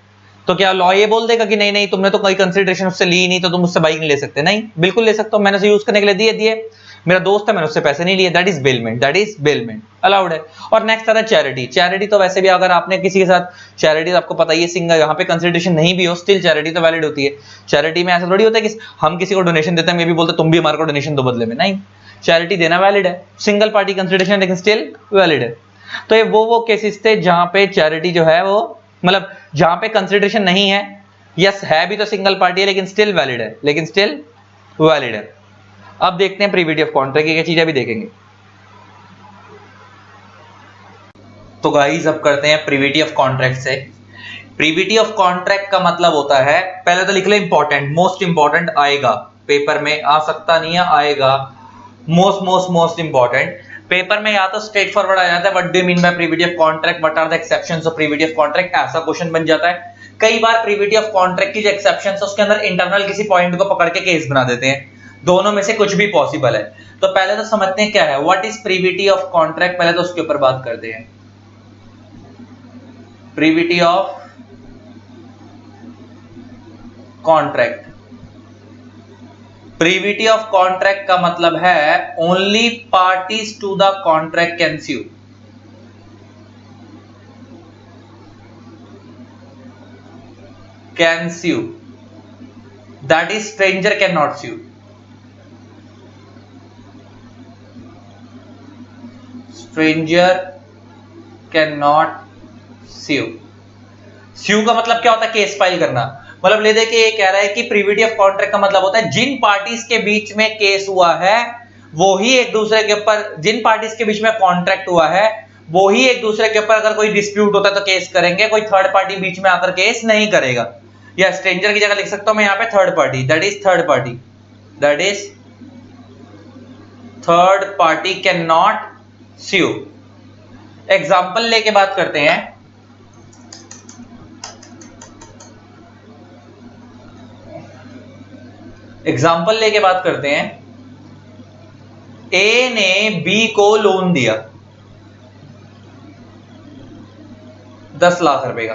तो क्या लॉ ये बोल देगा कि नहीं नहीं तुमने तो कोई कंसिडरेशन उससे ली नहीं तो तुम उससे बाइक नहीं ले सकते? नहीं, बिल्कुल ले सकता हूं, मैंने उसे यूज करने के लिए दिए, मेरा दोस्त है, मैंने उससे पैसे नहीं लिए, that is bailment, that is bailment, allowed है। और नेक्स्ट आता है चैरिटी। चैरिटी तो वैसे भी अगर आपने किसी के साथ चैरिटी, आपको पता ही है, सिंगल यहाँ पे कंसिडरेशन नहीं भी हो, स्टिल चैरिटी तो वैलिड होती है। चैरिटी में ऐसा थोड़ी होता है कि हम किसी को डोनेशन देते हैं, ये भी बोलते तुम भी हमारे को डोनेशन दो बदले में, नहीं, चैरिटी देना वैलिड है, सिंगल पार्टी कंसिडरेशन लेकिन स्टिल वैलिड है। तो ये वो केसेस थे जहां पे चैरिटी जो है वो, मतलब जहां पे कंसिडरेशन नहीं है, यस है भी तो सिंगल पार्टी है लेकिन स्टिल वैलिड है, लेकिन स्टिल वैलिड है। अब देखते हैं प्रीविटी ऑफ कॉन्ट्रैक्ट, ये चीजें भी देखेंगे। तो गाइस अब करते हैं प्रीविटी ऑफ कॉन्ट्रैक्ट से। प्रीविटी ऑफ कॉन्ट्रैक्ट का मतलब होता है, पहले तो लिख लो इंपॉर्टेंट, मोस्ट इंपॉर्टेंट, आएगा पेपर में, आ सकता नहीं है, आएगा, most most most important. Paper में या तो स्ट्रेट फॉरवर्ड आ जाता है, what do you mean by privity of contract, what are the exceptions of privity of contract, ऐसा क्वेश्चन बन जाता है। कई बार प्रीविटी ऑफ कॉन्ट्रैक्ट की जो एक्सेप्शंस है उसके अंदर इंटरनल किसी पॉइंट को पकड़ के केस बना देते हैं, दोनों में से कुछ भी पॉसिबल है। तो पहले तो समझते हैं क्या है, what is privity of contract, पहले तो उसके ऊपर बात करते हैं। Privity of contract, privity of contract का मतलब है only parties to the contract can sue, can sue, that is stranger cannot sue, stranger cannot sue। sue का मतलब क्या होता है, केस फाइल करना। मतलब ले दे के ये कह रहा है कि प्रीविटी ऑफ कॉन्ट्रैक्ट का मतलब होता है जिन पार्टीज के बीच में केस हुआ है वो ही एक दूसरे के ऊपर, जिन पार्टीज के बीच में कॉन्ट्रैक्ट हुआ है वो ही एक दूसरे के ऊपर अगर कोई डिस्प्यूट होता है तो केस करेंगे, कोई थर्ड पार्टी बीच में आकर केस नहीं करेगा। या स्ट्रेंजर की जगह लिख सकता हूं मैं यहाँ पे third party, that is third party, that is third party can not sue। Example लेके बात करते हैं। एग्जाम्पल लेके बात करते हैं, ए ने बी को लोन दिया 10 लाख रुपए का,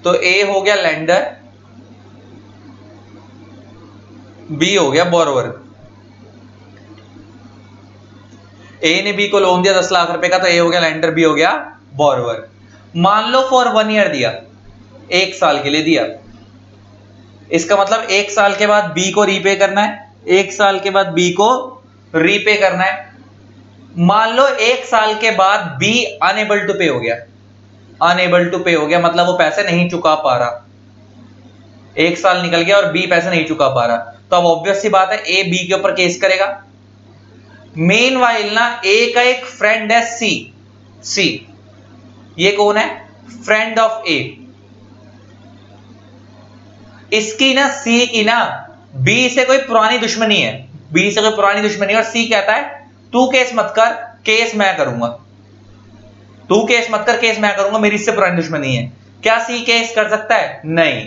तो ए हो गया लेंडर, बी हो गया बोरोवर। ए ने बी को लोन दिया 10 लाख रुपए का, तो ए हो गया लेंडर, बी हो गया बोरोवर। मान लो फॉर 1 ईयर दिया, 1 साल के लिए दिया, इसका मतलब 1 साल के बाद बी को रीपे करना है, 1 साल के बाद बी को रीपे करना है। मान लो 1 साल के बाद बी अनएबल टू पे हो गया, अनएबल टू पे हो गया मतलब वो पैसे नहीं चुका पा रहा, 1 साल निकल गया और बी पैसे नहीं चुका पा रहा, तो अब ऑब्वियस सी बात है ए बी के ऊपर केस करेगा। मेनवाइल ना ए का एक फ्रेंड है सी, सी ये कौन है, फ्रेंड ऑफ ए, इसकी ना सी की ना बी से कोई पुरानी दुश्मनी है, बी से कोई पुरानी दुश्मनी है और सी कहता है तू केस मत कर, केस मैं करूंगा, तू केस मत कर, केस मैं करूंगा, मेरी इससे पुरानी दुश्मनी है। क्या सी केस कर सकता है? नहीं।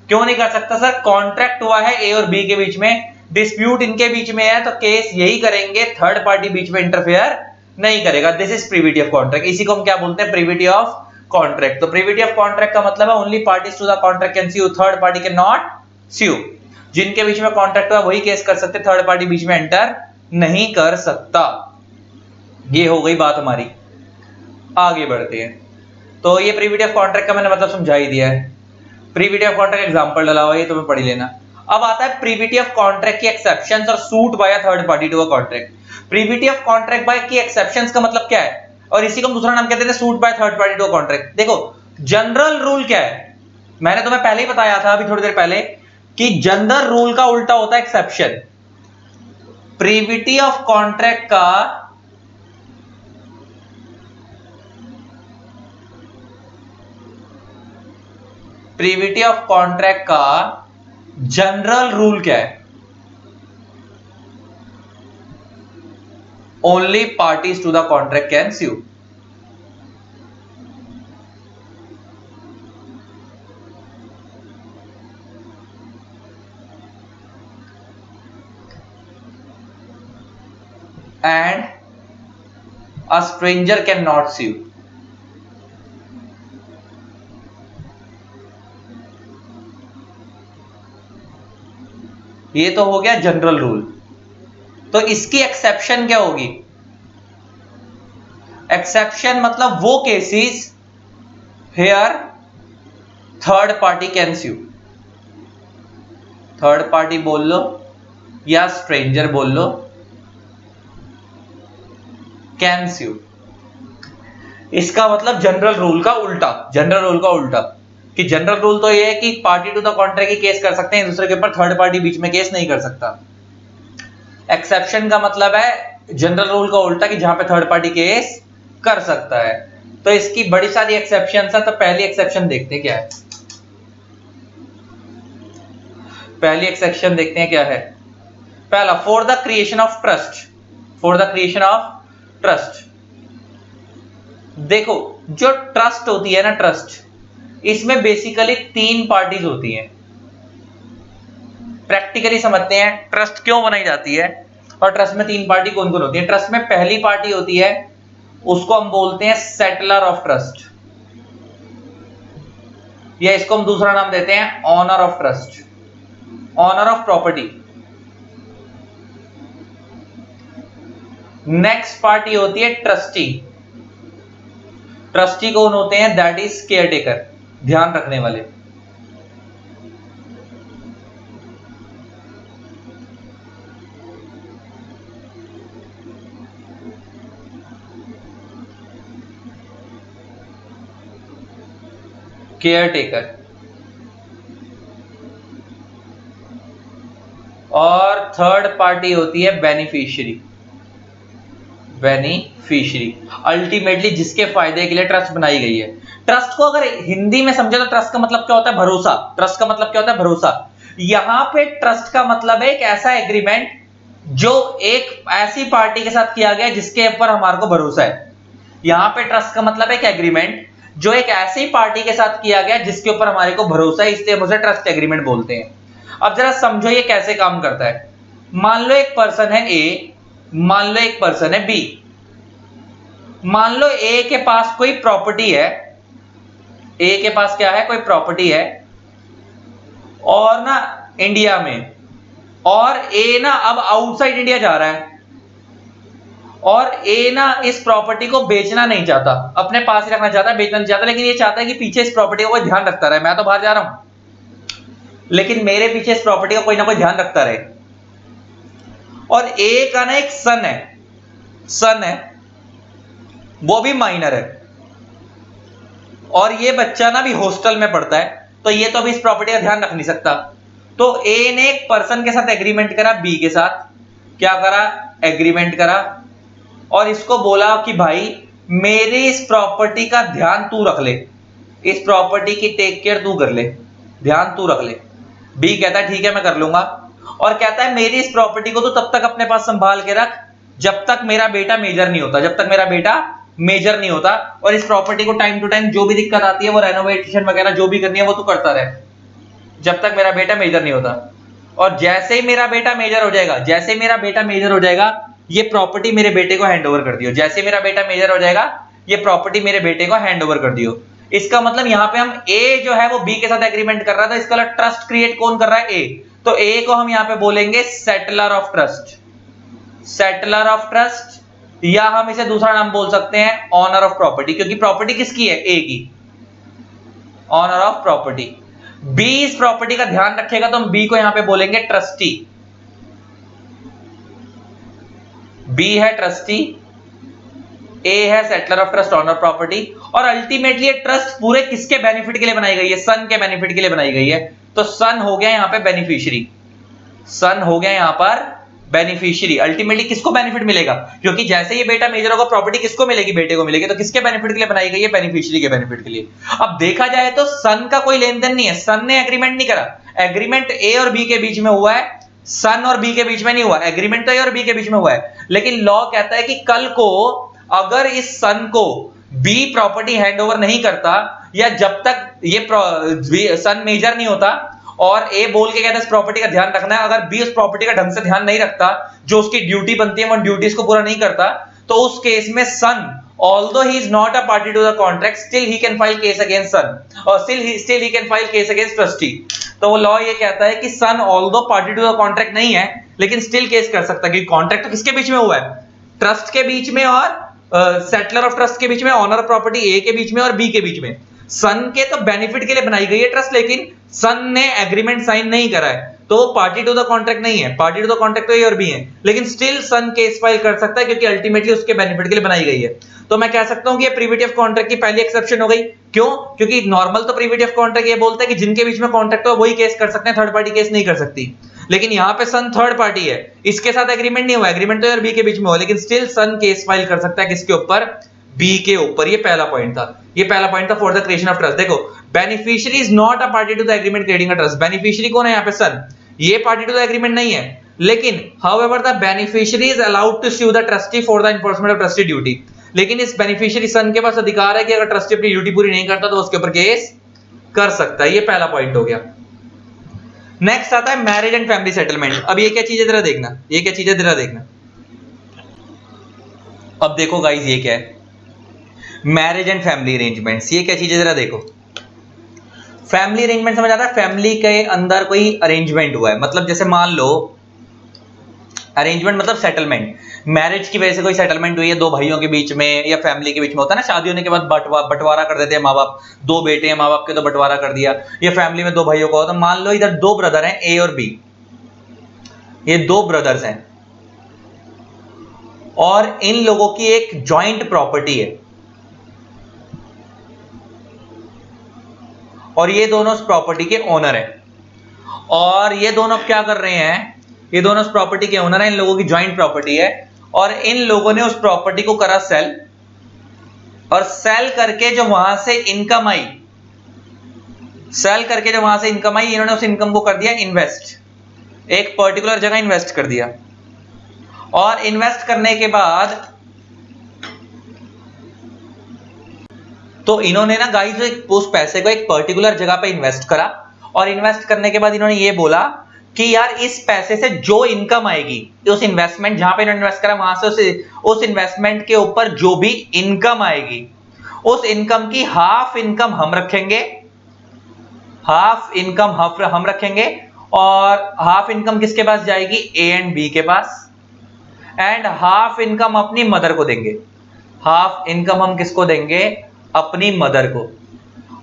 क्यों नहीं कर सकता सर? कॉन्ट्रैक्ट हुआ है ए और बी के बीच में, डिस्प्यूट इनके बीच में है, तो केस यही करेंगे, थर्ड पार्टी बीच में इंटरफेयर नहीं करेगा। This is privity of contract, इसी को हम क्या बोलते हैं, प्रीविटी ऑफ कॉन्ट्रैक्ट। तो प्रीविटी ऑफ कॉन्ट्रैक्ट का मतलब है only parties to the contract can sue, third party can not sue। जिनके बीच में कॉन्ट्रैक्ट हुआ वही केस कर सकते, थर्ड पार्टी बीच में एंटर नहीं कर सकता। ये हो गई बात हमारी, आगे बढ़ते हैं। तो ये प्रीविटी ऑफ कॉन्ट्रैक्ट का मैंने मतलब समझा ही दिया है। प्रीविटी ऑफ कॉन्ट्रैक्ट एग्जांपल डाला हुआ है, ये तुम्हें पढ़ ही लेना। अब आता है प्रीविटी ऑफ कॉन्ट्रैक्ट की एक्सेप्शंस और suit by a third party to a contract. Privity of contract by की एक्सेप्शंस का मतलब क्या है, और इसी को हम दूसरा नाम कहते हैं suit by third party to a contract. देखो जनरल रूल क्या है, मैंने तुम्हें पहले ही बताया था अभी थोड़ी देर पहले कि जनरल रूल का उल्टा होता है एक्सेप्शन। प्रीविटी ऑफ कॉन्ट्रैक्ट का प्रीविटी ऑफ कॉन्ट्रैक्ट का जनरल रूल क्या है, only parties to the contract can sue। and a stranger cannot sue। ये तो हो गया जनरल रूल। तो इसकी एक्सेप्शन क्या होगी? एक्सेप्शन मतलब वो cases here third party can sue. Third party बोल लो या स्ट्रेंजर बोल लो, कैन स्यू। इसका मतलब जनरल रूल का उल्टा। जनरल रूल का उल्टा कि जनरल रूल तो ये है कि पार्टी टू द कॉन्ट्रैक्ट ही केस कर सकते हैं, दूसरे के ऊपर थर्ड पार्टी बीच में केस नहीं कर सकता। एक्सेप्शन का मतलब है जनरल रूल का उल्टा कि जहां पे थर्ड पार्टी केस कर सकता है। तो इसकी बड़ी सारी एक्सेप्शन है। तो पहली एक्सेप्शन देखते हैं क्या है। पहली एक्सेप्शन देखते हैं क्या है। पहला, for the creation of trust. For the creation of trust. देखो जो ट्रस्ट होती है ना, ट्रस्ट, इसमें बेसिकली 3 पार्टीज होती हैं। प्रैक्टिकली समझते हैं ट्रस्ट क्यों बनाई जाती है और ट्रस्ट में 3 पार्टी कौन कौन होती है। ट्रस्ट में पहली पार्टी होती है, उसको हम बोलते हैं सेटलर ऑफ ट्रस्ट, या इसको हम दूसरा नाम देते हैं owner of trust, owner of property. Next party होती है ट्रस्टी। ट्रस्टी कौन होते हैं? दैट इज केयर टेकर, ध्यान रखने वाले। Care taker. और थर्ड पार्टी होती है बेनिफिशियरी। बेनिफिशियरी अल्टीमेटली जिसके फायदे के लिए ट्रस्ट बनाई गई है। ट्रस्ट को अगर हिंदी में समझे तो ट्रस्ट का मतलब क्या होता है? भरोसा। ट्रस्ट का मतलब क्या होता है? भरोसा। यहां पे ट्रस्ट का मतलब है एक ऐसा एग्रीमेंट जो एक ऐसी पार्टी के साथ किया गया जिसके ऊपर हमारे को भरोसा है। यहां पे ट्रस्ट का मतलब है एक एग्रीमेंट जो एक ऐसी पार्टी के साथ किया गया जिसके ऊपर हमारे को भरोसा है, इसलिए हम उसे ट्रस्ट एग्रीमेंट बोलते हैं। अब जरा समझो ये कैसे काम करता है। मान लो एक पर्सन है ए, मान लो एक पर्सन है बी। मान लो ए के पास कोई प्रॉपर्टी है, ए के पास क्या है? कोई प्रॉपर्टी है और ना इंडिया में, और ए ना अब आउटसाइड इंडिया जा रहा है और ए ना इस प्रॉपर्टी को बेचना नहीं चाहता, अपने पास ही रखना चाहता है, बेचना नहीं चाहता, लेकिन ये चाहता है कि पीछे इस प्रॉपर्टी का कोई ध्यान रखता रहे। मैं तो बाहर जा रहा हूं लेकिन मेरे पीछे इस प्रॉपर्टी का कोई ना कोई ध्यान रखता रहे। और ए का ना एक सन है, सन है, वो भी माइनर है, और ये बच्चा ना भी हॉस्टल में पढ़ता है, तो ये तो अभी इस प्रॉपर्टी का ध्यान रख नहीं सकता। तो ए ने एक पर्सन के साथ एग्रीमेंट करा, बी के साथ क्या करा? एग्रीमेंट करा, और इसको बोला कि भाई मेरी इस प्रॉपर्टी का ध्यान तू रख ले, इस प्रॉपर्टी की टेक केयर तू कर ले, ध्यान तू रख ले। बी कहता है ठीक है मैं कर लूंगा, और कहता है मेरी इस प्रॉपर्टी को तो तब तक अपने पास संभाल के रख जब तक मेरा बेटा मेजर नहीं होता, जब तक मेरा बेटा मेजर नहीं होता, और इस प्रॉपर्टी को टाइम टू टाइम जो भी दिक्कत आती है वो रेनोवेशन वगैरह जो भी करनी है वो तू करता रहे जब तक मेरा बेटा मेजर नहीं होता। और जैसे ही मेरा बेटा मेजर हो जाएगा, जैसे मेरा बेटा मेजर हो जाएगा, ये प्रॉपर्टी मेरे बेटे को हैंड ओवर कर दियो। जैसे मेरा बेटा मेजर हो जाएगा, ये प्रॉपर्टी मेरे बेटे को हैंड ओवर कर दियो। इसका मतलब यहां पे हम ए जो है वो बी के साथ एग्रीमेंट कर रहा था, इसका ट्रस्ट क्रिएट कौन कर रहा है? ए। तो ए को हम यहां पे बोलेंगे settler of trust, settler of trust, या हम इसे दूसरा नाम बोल सकते हैं ऑनर ऑफ प्रॉपर्टी, क्योंकि प्रॉपर्टी किसकी है? ए की, ऑनर ऑफ प्रॉपर्टी। बी इस प्रॉपर्टी का ध्यान रखेगा तो हम बी को यहां पे बोलेंगे ट्रस्टी। बी है ट्रस्टी, ए है settler of trust, owner property. और अल्टीमेटली ये ट्रस्ट पूरे किसके बेनिफिट के लिए बनाई गई है? सन के बेनिफिट के लिए बनाई गई है। तो सन हो गया यहां पे बेनिफिशियरी, सन हो गया यहां पर बेनिफिशियरी। अल्टीमेटली किसको बेनिफिट मिलेगा? क्योंकि जैसे ये बेटा मेजर होगा प्रॉपर्टी किसको मिलेगी? बेटे को मिलेगी। तो किसके बेनिफिट के लिए बनाई गई है? बेनिफिशियरी के बेनिफिट के लिए। अब देखा जाए तो सन का कोई लेन देन नहीं है, सन ने एग्रीमेंट नहीं करा। एग्रीमेंट ए और बी के बीच में हुआ है, सन और बी के बीच में नहीं हुआ। एग्रीमेंट तो ए और बी के बीच में हुआ है, लेकिन लॉ कहता है कि कल को अगर इस सन को बी प्रॉपर्टी हैंडओवर नहीं करता, या जब तक ये सन मेजर नहीं होता और ए बोल के कहता है इस प्रॉपर्टी का ध्यान रखना है, अगर बी उस प्रॉपर्टी का ढंग से ध्यान नहीं रखता, जो उसकी ड्यूटी बनती है वो ड्यूटीज को पूरा नहीं करता, तो उस केस में सन, although he is not a party to the contract, still he can file case against son, or still he can file case against trustee। तो वो लॉ ये कहता है कि son although party to the contract नहीं है लेकिन still case कर सकता है, कि कॉन्ट्रैक्ट तो किसके बीच में हुआ है, ट्रस्ट के बीच में और सेटलर ऑफ ट्रस्ट के बीच में, ऑनर ऑफ प्रॉपर्टी ए के बीच में और बी के बीच में। सन के तो बेनिफिट के लिए बनाई गई है ट्रस्ट, लेकिन सन ने एग्रीमेंट साइन नहीं करा है तो वो पार्टी टू द कॉन्ट्रैक्ट नहीं है। पार्टी टू द कॉन्ट्रैक्ट तो ए और बी है, लेकिन स्टिल सन केस फाइल कर सकता है क्योंकि अल्टीमेटली उसके बेनिफिट के लिए बनाई गई है। तो मैं कह सकता हूं कि ये प्रिविटी ऑफ कॉन्ट्रैक्ट की पहली एक्सेप्शन हो गई। क्यों? क्योंकि नॉर्मल तो प्रिविटी ऑफ कॉन्ट्रैक्ट ये बोलता है कि जिनके बीच में कॉन्ट्रैक्ट हो वही केस कर सकते हैं, थर्ड पार्टी केस नहीं कर सकती। लेकिन यहां पे सन थर्ड पार्टी है, इसके साथ एग्रीमेंट नहीं हुआ, एग्रीमेंट तो ए और बी के बीच में हो, लेकिन स्टिल सन केस फाइल कर सकता है किसके ऊपर, बी के ऊपर। ये पहला पॉइंट था, ये पहला पॉइंट था for the creation of trust. देखो beneficiary is not a party to the agreement creating a trust. Beneficiary कौन है यहाँ पे, सन, ये पार्टी टू द एग्रीमेंट नहीं है, लेकिन however the beneficiary is allowed to sue the trustee for the enforcement of trustee duty. लेकिन इस बेनिफिशियरी सन के पास अधिकार है कि अगर ट्रस्टी अपनी ड्यूटी पूरी नहीं करता तो उसके ऊपर केस कर सकता है। ये पहला पॉइंट हो गया। नेक्स्ट आता है मैरिज एंड फैमिली सेटलमेंट। अब ये क्या चीज है जरा देखना, ये क्या चीज है जरा देखना। अब देखो गाइस ये क्या है, मैरिज एंड फैमिली अरेंजमेंट्स। ये क्या चीज है जरा देखो। फैमिली अरेंजमेंट समझ आता है, फैमिली के अंदर कोई अरेंजमेंट हुआ है, मतलब जैसे मान लो अरेंजमेंट मतलब सेटलमेंट, मैरिज की वजह से कोई सेटलमेंट हुई है दो भाइयों के बीच में या फैमिली के बीच में, होता है ना शादी होने के बाद बंटवारा कर देते हैं माँ बाप, दो बेटे हैं माँ बाप के तो बंटवारा कर दिया, या फैमिली में दो भाइयों का होता। मान लो इधर दो ब्रदर हैं ए और बी, ये दो ब्रदर्स हैं और इन लोगों की एक जॉइंट प्रॉपर्टी है और ये दोनों उस प्रॉपर्टी के ओनर हैं। और ये दोनों क्या कर रहे हैं, ये दोनों उस प्रॉपर्टी के ओनर हैं, इन लोगों की जॉइंट प्रॉपर्टी है और इन लोगों ने उस प्रॉपर्टी को करा सेल, और सेल करके जो वहां से इनकम आई, सेल करके जो वहां से इनकम आई, इन्होंने उस इनकम को कर दिया इन्वेस्ट, एक पर्टिकुलर जगह इन्वेस्ट कर दिया। और इन्वेस्ट करने के बाद तो इन्होंने ना गाइस उस पैसे को एक पर्टिकुलर जगह पे इन्वेस्ट करा, और इन्वेस्ट करने के बाद इन्होंने ये बोला कि यार इस पैसे से जो इनकम आएगी, उस इन्वेस्टमेंट जहां पे इन्होंने इन्वेस्ट करा वहां से उस इन्वेस्टमेंट के ऊपर जो भी इनकम आएगी, उस इनकम की हाफ इनकम हम रखेंगे, हाफ इनकम हम रखेंगे, और हाफ इनकम किसके पास जाएगी, ए एंड बी के पास, एंड हाफ इनकम अपनी मदर को देंगे। हाफ इनकम हम किसको देंगे, अपनी मदर को।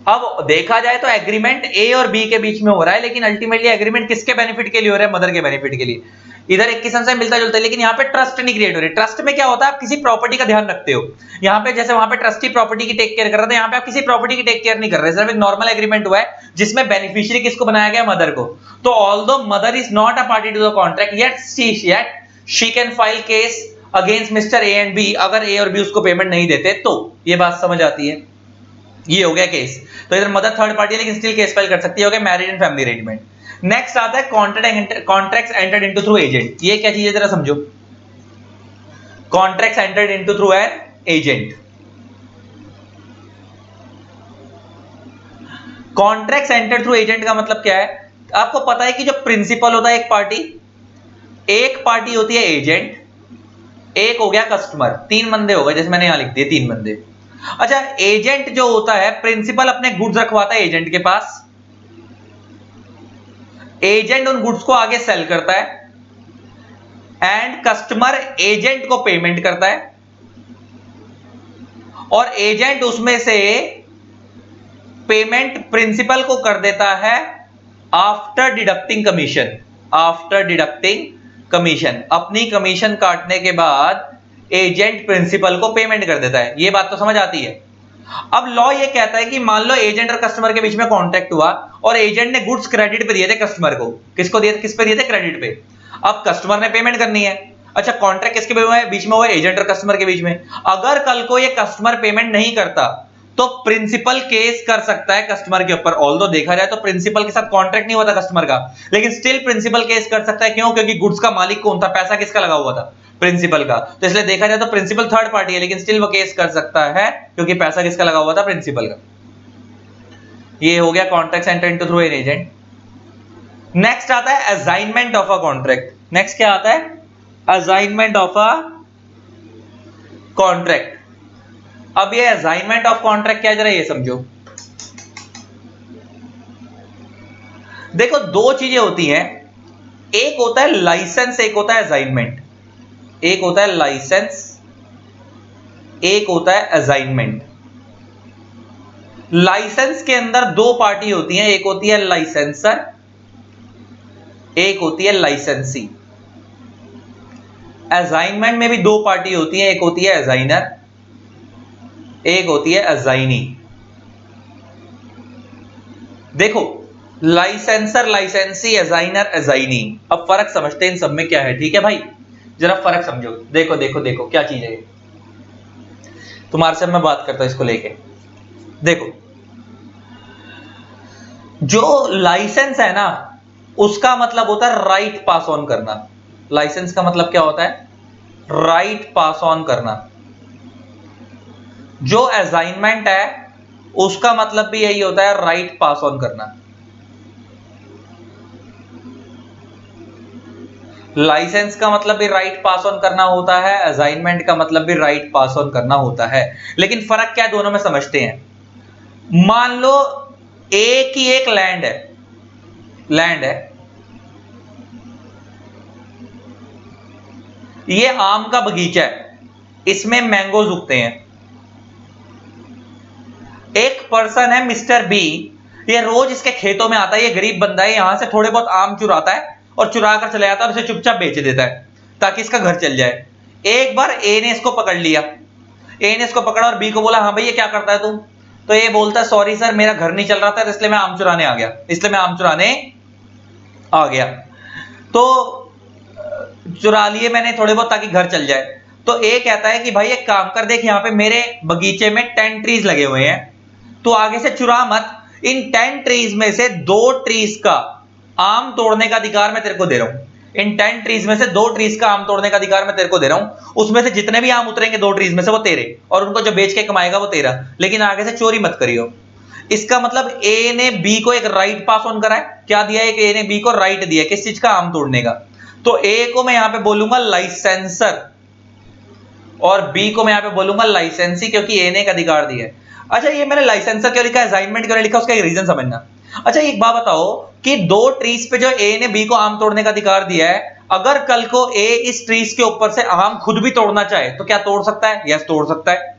अब देखा जाए तो एग्रीमेंट ए और बी के बीच में हो रहा है, लेकिन अल्टीमेटली एग्रीमेंट किसके बेनिफिट के लिए हो रहा है, मदर के बेनिफिट के लिए। इधर एक किस्म से मिलता जुलता है, लेकिन यहाँ पे ट्रस्ट नहीं क्रिएट हो रही। ट्रस्ट में क्या होता है, आप किसी प्रॉपर्टी का ध्यान रखते हो। यहाँ पे जैसे वहां पे ट्रस्टी प्रॉपर्टी की टेक केयर कर रहा था, यहाँ पे आप किसी प्रॉपर्टी की टेक केयर नहीं कर रहे, सिर्फ एक नॉर्मल एग्रीमेंट हुआ है जिसमें बेनिफिशियरी किसको बनाया गया, मदर को। तो although mother is not a party to the contract, yet she can file case against mister A and B, अगर ए और बी उसको पेमेंट नहीं देते तो। ये बात समझ आती है, ये हो गया केस। तो इधर मदर थर्ड पार्टी है लेकिन स्टिल केस फाइल कर सकती है, हो गया marriage and family arrangement. Next आता है contracts entered into through agent. ये क्या चीज है जरा समझो, contracts entered into through an agent. Contracts entered through agent का मतलब क्या है, आपको पता है कि जो प्रिंसिपल होता है एक पार्टी होती है एजेंट, एक हो गया कस्टमर, तीन बंदे हो गए, जैसे मैंने यहां लिख दिए तीन बंदे। अच्छा, एजेंट जो होता है, प्रिंसिपल अपने गुड्स रखवाता है एजेंट के पास, एजेंट उन गुड्स को आगे सेल करता है, एंड कस्टमर एजेंट को पेमेंट करता है, और एजेंट उसमें से पेमेंट प्रिंसिपल को कर देता है after deducting commission. After deducting commission, अपनी कमीशन काटने के बाद एजेंट प्रिंसिपल को पेमेंट कर देता है। ये बात तो समझ आती है। अब लॉ ये कहता है कि मान लो एजेंट और कस्टमर के बीच में कॉन्ट्रैक्ट हुआ और एजेंट ने गुड्स क्रेडिट पे दिए थे कस्टमर को, किसको दिए, किस पे दिए थे, क्रेडिट पे। अब कस्टमर ने पेमेंट करनी है। अच्छा, कॉन्ट्रैक्ट किसके बीच में हुआ है, एजेंट और कस्टमर के बीच में। अगर कल को ये कस्टमर पेमेंट नहीं करता तो प्रिंसिपल केस कर सकता है कस्टमर के ऊपर। ऑल्दो देखा जाए तो प्रिंसिपल के साथ कॉन्ट्रैक्ट नहीं हुआ था कस्टमर का, लेकिन स्टिल प्रिंसिपल केस कर सकता है। क्यों? क्योंकि गुड्स का मालिक कौन था, पैसा किसका लगा हुआ था, प्रिंसिपल का। तो इसलिए देखा जाए तो प्रिंसिपल थर्ड पार्टी है, लेकिन स्टिल वो केस कर सकता है क्योंकि पैसा किसका लगा हुआ था, प्रिंसिपल का। ये हो गया contract entered into through an agent. Next आता है assignment of a contract. Next क्या आता है, असाइनमेंट ऑफ अ कॉन्ट्रैक्ट। अब ये असाइनमेंट ऑफ कॉन्ट्रैक्ट क्या है जरा ये समझो। देखो दो चीजें होती हैं, एक होता है लाइसेंस, एक होता है असाइनमेंट। एक होता है लाइसेंस, एक होता है असाइनमेंट। लाइसेंस के अंदर दो पार्टी होती हैं, एक होती है लाइसेंसर, एक होती है लाइसेंसी। असाइनमेंट में भी दो पार्टी होती है, एक होती है असाइनर, एक होती है असाइनी। देखो लाइसेंसर, लाइसेंसी, असाइनर, असाइनी। अब फर्क समझते हैं इन सब में क्या है, ठीक है भाई, जरा फर्क समझो। देखो देखो देखो क्या चीज है, तुम्हारे से मैं बात करता हूं इसको लेके। देखो जो लाइसेंस है ना, उसका मतलब होता है राइट पास ऑन करना। लाइसेंस का मतलब क्या होता है, राइट पास ऑन करना। जो असाइनमेंट है उसका मतलब भी यही होता है, राइट पास ऑन करना। लाइसेंस का मतलब भी राइट पास ऑन करना होता है, असाइनमेंट का मतलब भी राइट पास ऑन करना होता है। लेकिन फर्क क्या है दोनों में समझते हैं। मान लो एक ही एक लैंड है, लैंड है, ये आम का बगीचा है, इसमें मैंगोज उगते हैं। एक पर्सन है मिस्टर बी, ये रोज इसके खेतों में आता है, ये गरीब बंदा है, यहां से थोड़े बहुत आम चुराता है और चुरा कर चले जाता है और उसे चुपचाप बेच देता है ताकि इसका घर चल जाए। एक बार ए ने इसको पकड़ लिया, ए ने इसको पकड़ा और बी को बोला हाँ भाई ये क्या करता है तुम, तो ये बोलता है सॉरी सर मेरा घर नहीं चल रहा था इसलिए मैं आम चुराने आ गया, इसलिए मैं आम चुराने आ गया, तो चुरा लिए मैंने थोड़े बहुत ताकि घर चल जाए। तो ए कहता है कि भाई एक काम कर, देख यहाँ पे मेरे बगीचे में 10 ट्रीज लगे हुए हैं, तो आगे से चुरा मत, इन 10 ट्रीज में से 2 ट्रीज का आम तोड़ने का अधिकार मैं तेरे को दे रहा हूं। इन 10 ट्रीज में से 2 ट्रीज का आम तोड़ने का अधिकार मैं तेरे को दे रहा हूं, उसमें से जितने भी आम उतरेंगे 2 ट्रीज में से वो तेरे, और उनको जो बेच के कमाएगा वो तेरा, लेकिन आगे से चोरी मत करियो। इसका मतलब ए ने बी को एक राइट पास ऑन करा है, क्या दिया है, ए ने बी को राइट दिया किस चीज का, आम तोड़ने का। तो ए को मैं यहां पे बोलूंगा लाइसेंसर और बी को मैं यहां पे बोलूंगा लाइसेंसी, क्योंकि ए ने एक अधिकार दिया है। अच्छा ये मैंने लाइसेंसर क्यों लिखा, असाइनमेंट क्यों लिखा, उसका एक रीजन समझना। अच्छा एक बात बताओ कि 2 ट्रीज पे जो ए ने बी को आम तोड़ने का अधिकार दिया है, अगर कल को ए इस ट्रीज के ऊपर से आम खुद भी तोड़ना चाहे तो क्या तोड़ सकता है, यस तोड़ सकता है।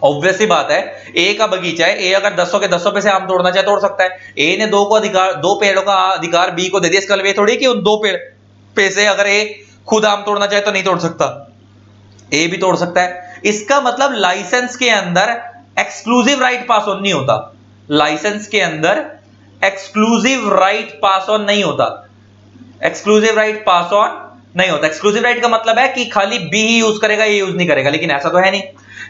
ऑब्वियस सी बात है, ए का बगीचा है, ए अगर 10 के 10 पे से आम तोड़ना चाहे तोड़ सकता है। ए ने 2 को अधिकार, 2 पेड़ों का अधिकार बी को दे दिया, इसका मतलब ये थोड़ी कि उन 2 पेड़ पे से अगर ए खुद आम तोड़ना चाहे तो नहीं तोड़ सकता, ए भी तोड़ सकता है। इसका मतलब लाइसेंस के अंदर एक्सक्लूसिव राइट पास ऑन नहीं होता, लाइसेंस के अंदर एक्सक्लूसिव राइट पास ऑन नहीं होता, एक्सक्लूसिव राइट पास ऑन नहीं होता। एक्सक्लूसिव राइट का मतलब है कि खाली बी ही यूज करेगा, ए यूज नहीं करेगा, लेकिन ऐसा तो है नहीं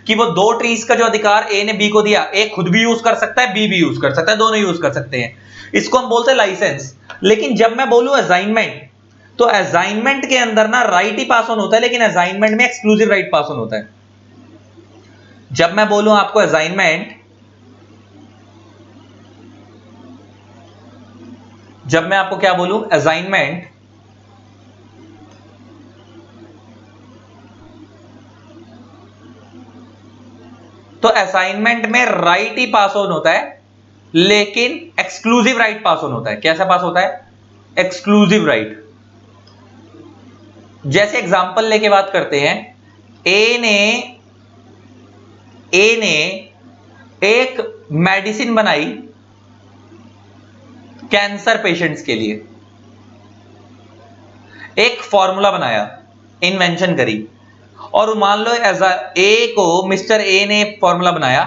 कि वो 2 ट्रीज का जो अधिकार ए ने बी को दिया, ए खुद भी यूज कर सकता है, बी भी यूज कर सकता है, दोनों यूज कर सकते हैं, इसको हम बोलते हैं लाइसेंस। लेकिन जब मैं बोलूं असाइनमेंट, तो असाइनमेंट के अंदर ना राइट ही पास ऑन होता है, लेकिन असाइनमेंट में एक्सक्लूसिव राइट पास ऑन होता है। जब मैं बोलूं आपको असाइनमेंट, जब मैं आपको क्या बोलूं असाइनमेंट, तो असाइनमेंट में राइट ही पास ऑन होता है, लेकिन एक्सक्लूसिव राइट पास ऑन होता है। कैसा पास होता है, एक्सक्लूसिव राइट। जैसे एग्जांपल लेके बात करते हैं, ए ने एक मेडिसिन बनाई कैंसर पेशेंट्स के लिए, एक फॉर्मूला बनाया, इन्वेंशन करी, और मान लो ए को मिस्टर ए ने फॉर्मूला बनाया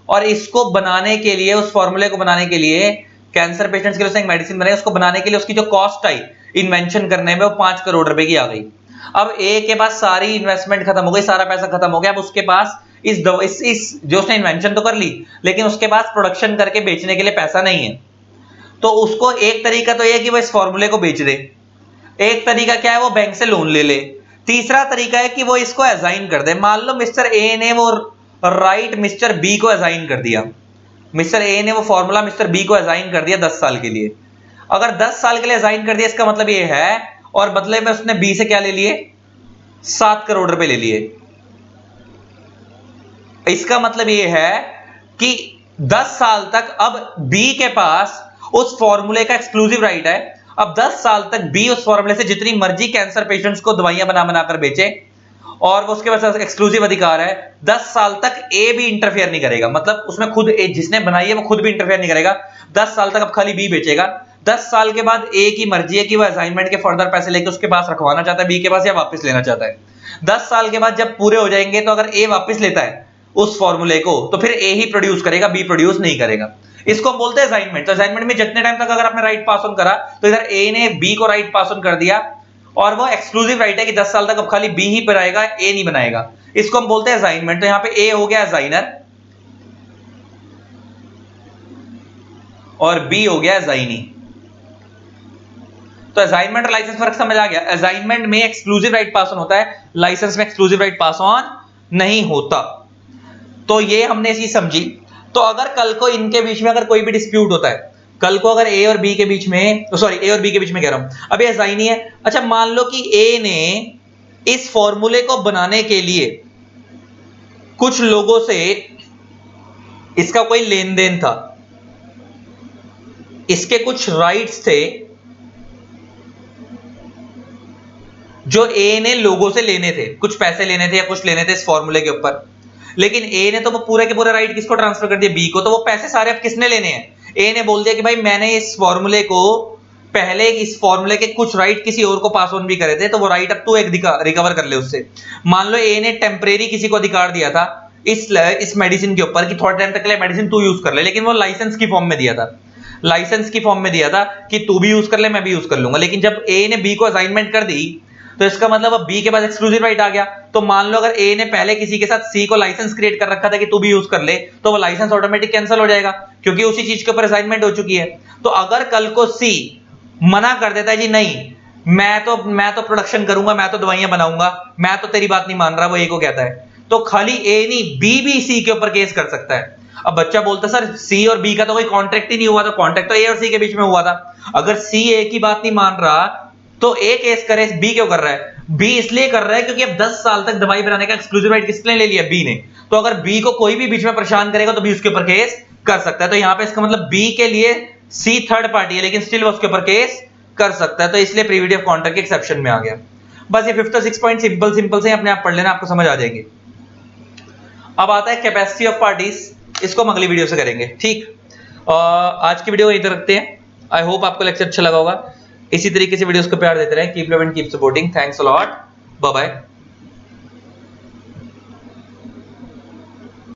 और इसको बनाने के लिए, उस फॉर्मूले को बनाने के लिए, कैंसर पेशेंट्स के लिए उसने एक मेडिसिन बनाई, उसको बनाने के लिए उसकी जो कॉस्ट आई इन्वेंशन करने में वो 5 करोड़ रुपए की आ गई। अब ए के पास सारी इन्वेस्टमेंट खत्म हो गई, सारा पैसा खत्म हो गया, अब उसके पास इस जो उसने इन्वेंशन तो कर ली, लेकिन उसके पास प्रोडक्शन करके बेचने के लिए पैसा नहीं है। तो उसको एक तरीका तो यह है कि वो इस फॉर्मूले को बेच दे, एक तरीका क्या है वो बैंक से लोन ले ले, तीसरा तरीका है कि वो इसको असाइन कर दे। मान लो मिस्टर ए ने वो राइट मिस्टर बी को असाइन कर दिया, मिस्टर ए ने वो फॉर्मूला मिस्टर बी को असाइन कर दिया 10 साल के लिए। अगर 10 साल के लिए असाइन कर दिया, इसका मतलब ये है, और बदले में उसने बी से क्या ले लिए, 7 करोड़ रुपए ले लिए। इसका मतलब ये है कि 10 साल तक अब बी के पास उस फॉर्मूले का एक्सक्लूसिव राइट है। अब 10 साल तक बी उस फॉर्मूले से जितनी मर्जी कैंसर पेशेंट्स को दवाइयां बना बनाकर बेचे, और वो उसके पास एक्सक्लूसिव अधिकार है। 10 साल तक ए भी इंटरफेयर नहीं करेगा, मतलब उसमें खुद ए जिसने बनाई है वो खुद भी इंटरफेयर नहीं करेगा। 10 साल तक अब खाली बी बेचेगा। 10 साल के बाद ए की मर्जी है कि वो असाइनमेंट के फर्दर पैसे लेके उसके पास रखवाना चाहता है बी के पास या वापस लेना चाहता है। 10 साल के बाद जब पूरे हो जाएंगे तो अगर ए वापस लेता है उस फॉर्मूले को तो फिर ए ही प्रोड्यूस करेगा, बी प्रोड्यूस नहीं करेगा। इसको हम बोलते हैं असाइनमेंट। तो असाइनमेंट में जितने टाइम तक अगर आपने राइट पास ऑन करा तो इधर ए ने बी को राइट पास ऑन कर दिया, और वो एक्सक्लूसिव राइट है कि 10 साल तक अब खाली बी ही बनाएगा, ए नहीं बनाएगा। इसको हम बोलते हैं असाइनमेंट। तो यहां पे ए हो गया असाइनर और बी हो गया असाइनी। तो असाइनमेंट और लाइसेंस फर्क समझ आ गया। असाइनमेंट में एक्सक्लूसिव राइट पास ऑन होता है, लाइसेंस में एक्सक्लूसिव राइट पास ऑन नहीं होता। तो ये हमने चीज समझी। तो अगर कल को इनके बीच में अगर कोई भी डिस्प्यूट होता है, कल को अगर ए और बी के बीच में, सॉरी ए और बी के बीच में कह रहा हूं, अब ये असाइनी है। अच्छा मान लो कि ए ने इस फॉर्मूले को बनाने के लिए कुछ लोगों से इसका कोई लेन देन था, इसके कुछ राइट्स थे जो ए ने लोगों से लेने थे, कुछ पैसे लेने थे या कुछ लेने थे इस फॉर्मूले के ऊपर। लेकिन ए ने तो वो पूरे के पूरे राइट किसको ट्रांसफर कर दिया, बी को। तो वो पैसे सारे अब किसने लेने हैं, ए ने बोल दिया कि भाई मैंने इस फॉर्मूले को पहले इस फॉर्मूले के कुछ राइट किसी और को पास ऑन भी करे थे, तो वो राइट अब तू एक रिकवर कर ले उससे। मान लो ए ने टेम्परेरी किसी को अधिकार दिया था इस मेडिसिन के ऊपर कि थोड़े टाइम तक के लिए मेडिसिन तू यूज कर ले, लेकिन वो लाइसेंस की फॉर्म में दिया था, लाइसेंस की फॉर्म में दिया था कि तू भी यूज कर ले मैं भी यूज कर लूंगा। लेकिन जब ए ने बी को असाइनमेंट कर दी तो इसका मतलब अब बी के पास एक्सक्लूसिव राइट आ गया। तो मान लो अगर ए ने पहले किसी के साथ सी को लाइसेंस क्रिएट कर रखा था कि तू भी यूज कर ले, तो वो लाइसेंस ऑटोमेटिक कैंसिल हो जाएगा क्योंकि उसी चीज के ऊपर असाइनमेंट हो चुकी है। तो अगर कल को सी मना कर देता है जी नहीं मैं तो प्रोडक्शन करूंगा, मैं तो दवाइयां बनाऊंगा, मैं तो तेरी बात नहीं मान रहा, वो ए को कहता है, तो खाली ए नहीं बी भी सी के ऊपर केस कर सकता है। अब बच्चा बोलता सर सी और बी का तो कोई कॉन्ट्रैक्ट ही नहीं हुआ, तो कॉन्ट्रैक्ट तो ए और सी के बीच में हुआ था। अगर सी ए की बात नहीं मान रहा तो ए केस करे, बी क्यों कर रहा है, बी इसलिए कर रहा है क्योंकि अब 10 साल तक दवाई बनाने का एक्सक्लूसिव राइट किसने ले लिया, बी ने। तो अगर बी को कोई भी बीच में परेशान करेगा तो बी उसके ऊपर केस कर सकता है। तो यहां पे इसका मतलब बी के लिए सी थर्ड पार्टी है लेकिन स्टिल वो उसके ऊपर केस कर सकता है, तो इसलिए प्रिविटी ऑफ कॉन्ट्रैक्ट के एक्सेप्शन में आ गया। बस ये 5 और 6 पॉइंट सिंपल से अपने आप पढ़ लेना, आपको समझ आ जाएंगे। अब आता है कैपेसिटी ऑफ पार्टीज, इसको हम अगली वीडियो से करेंगे, ठीक। आज की वीडियो इधर रखते हैं। आई होप आपको लेक्चर अच्छा लगा होगा। इसी तरीके से वीडियोस को प्यार देते रहें। Keep love and keep supporting. Thanks a lot, bye bye.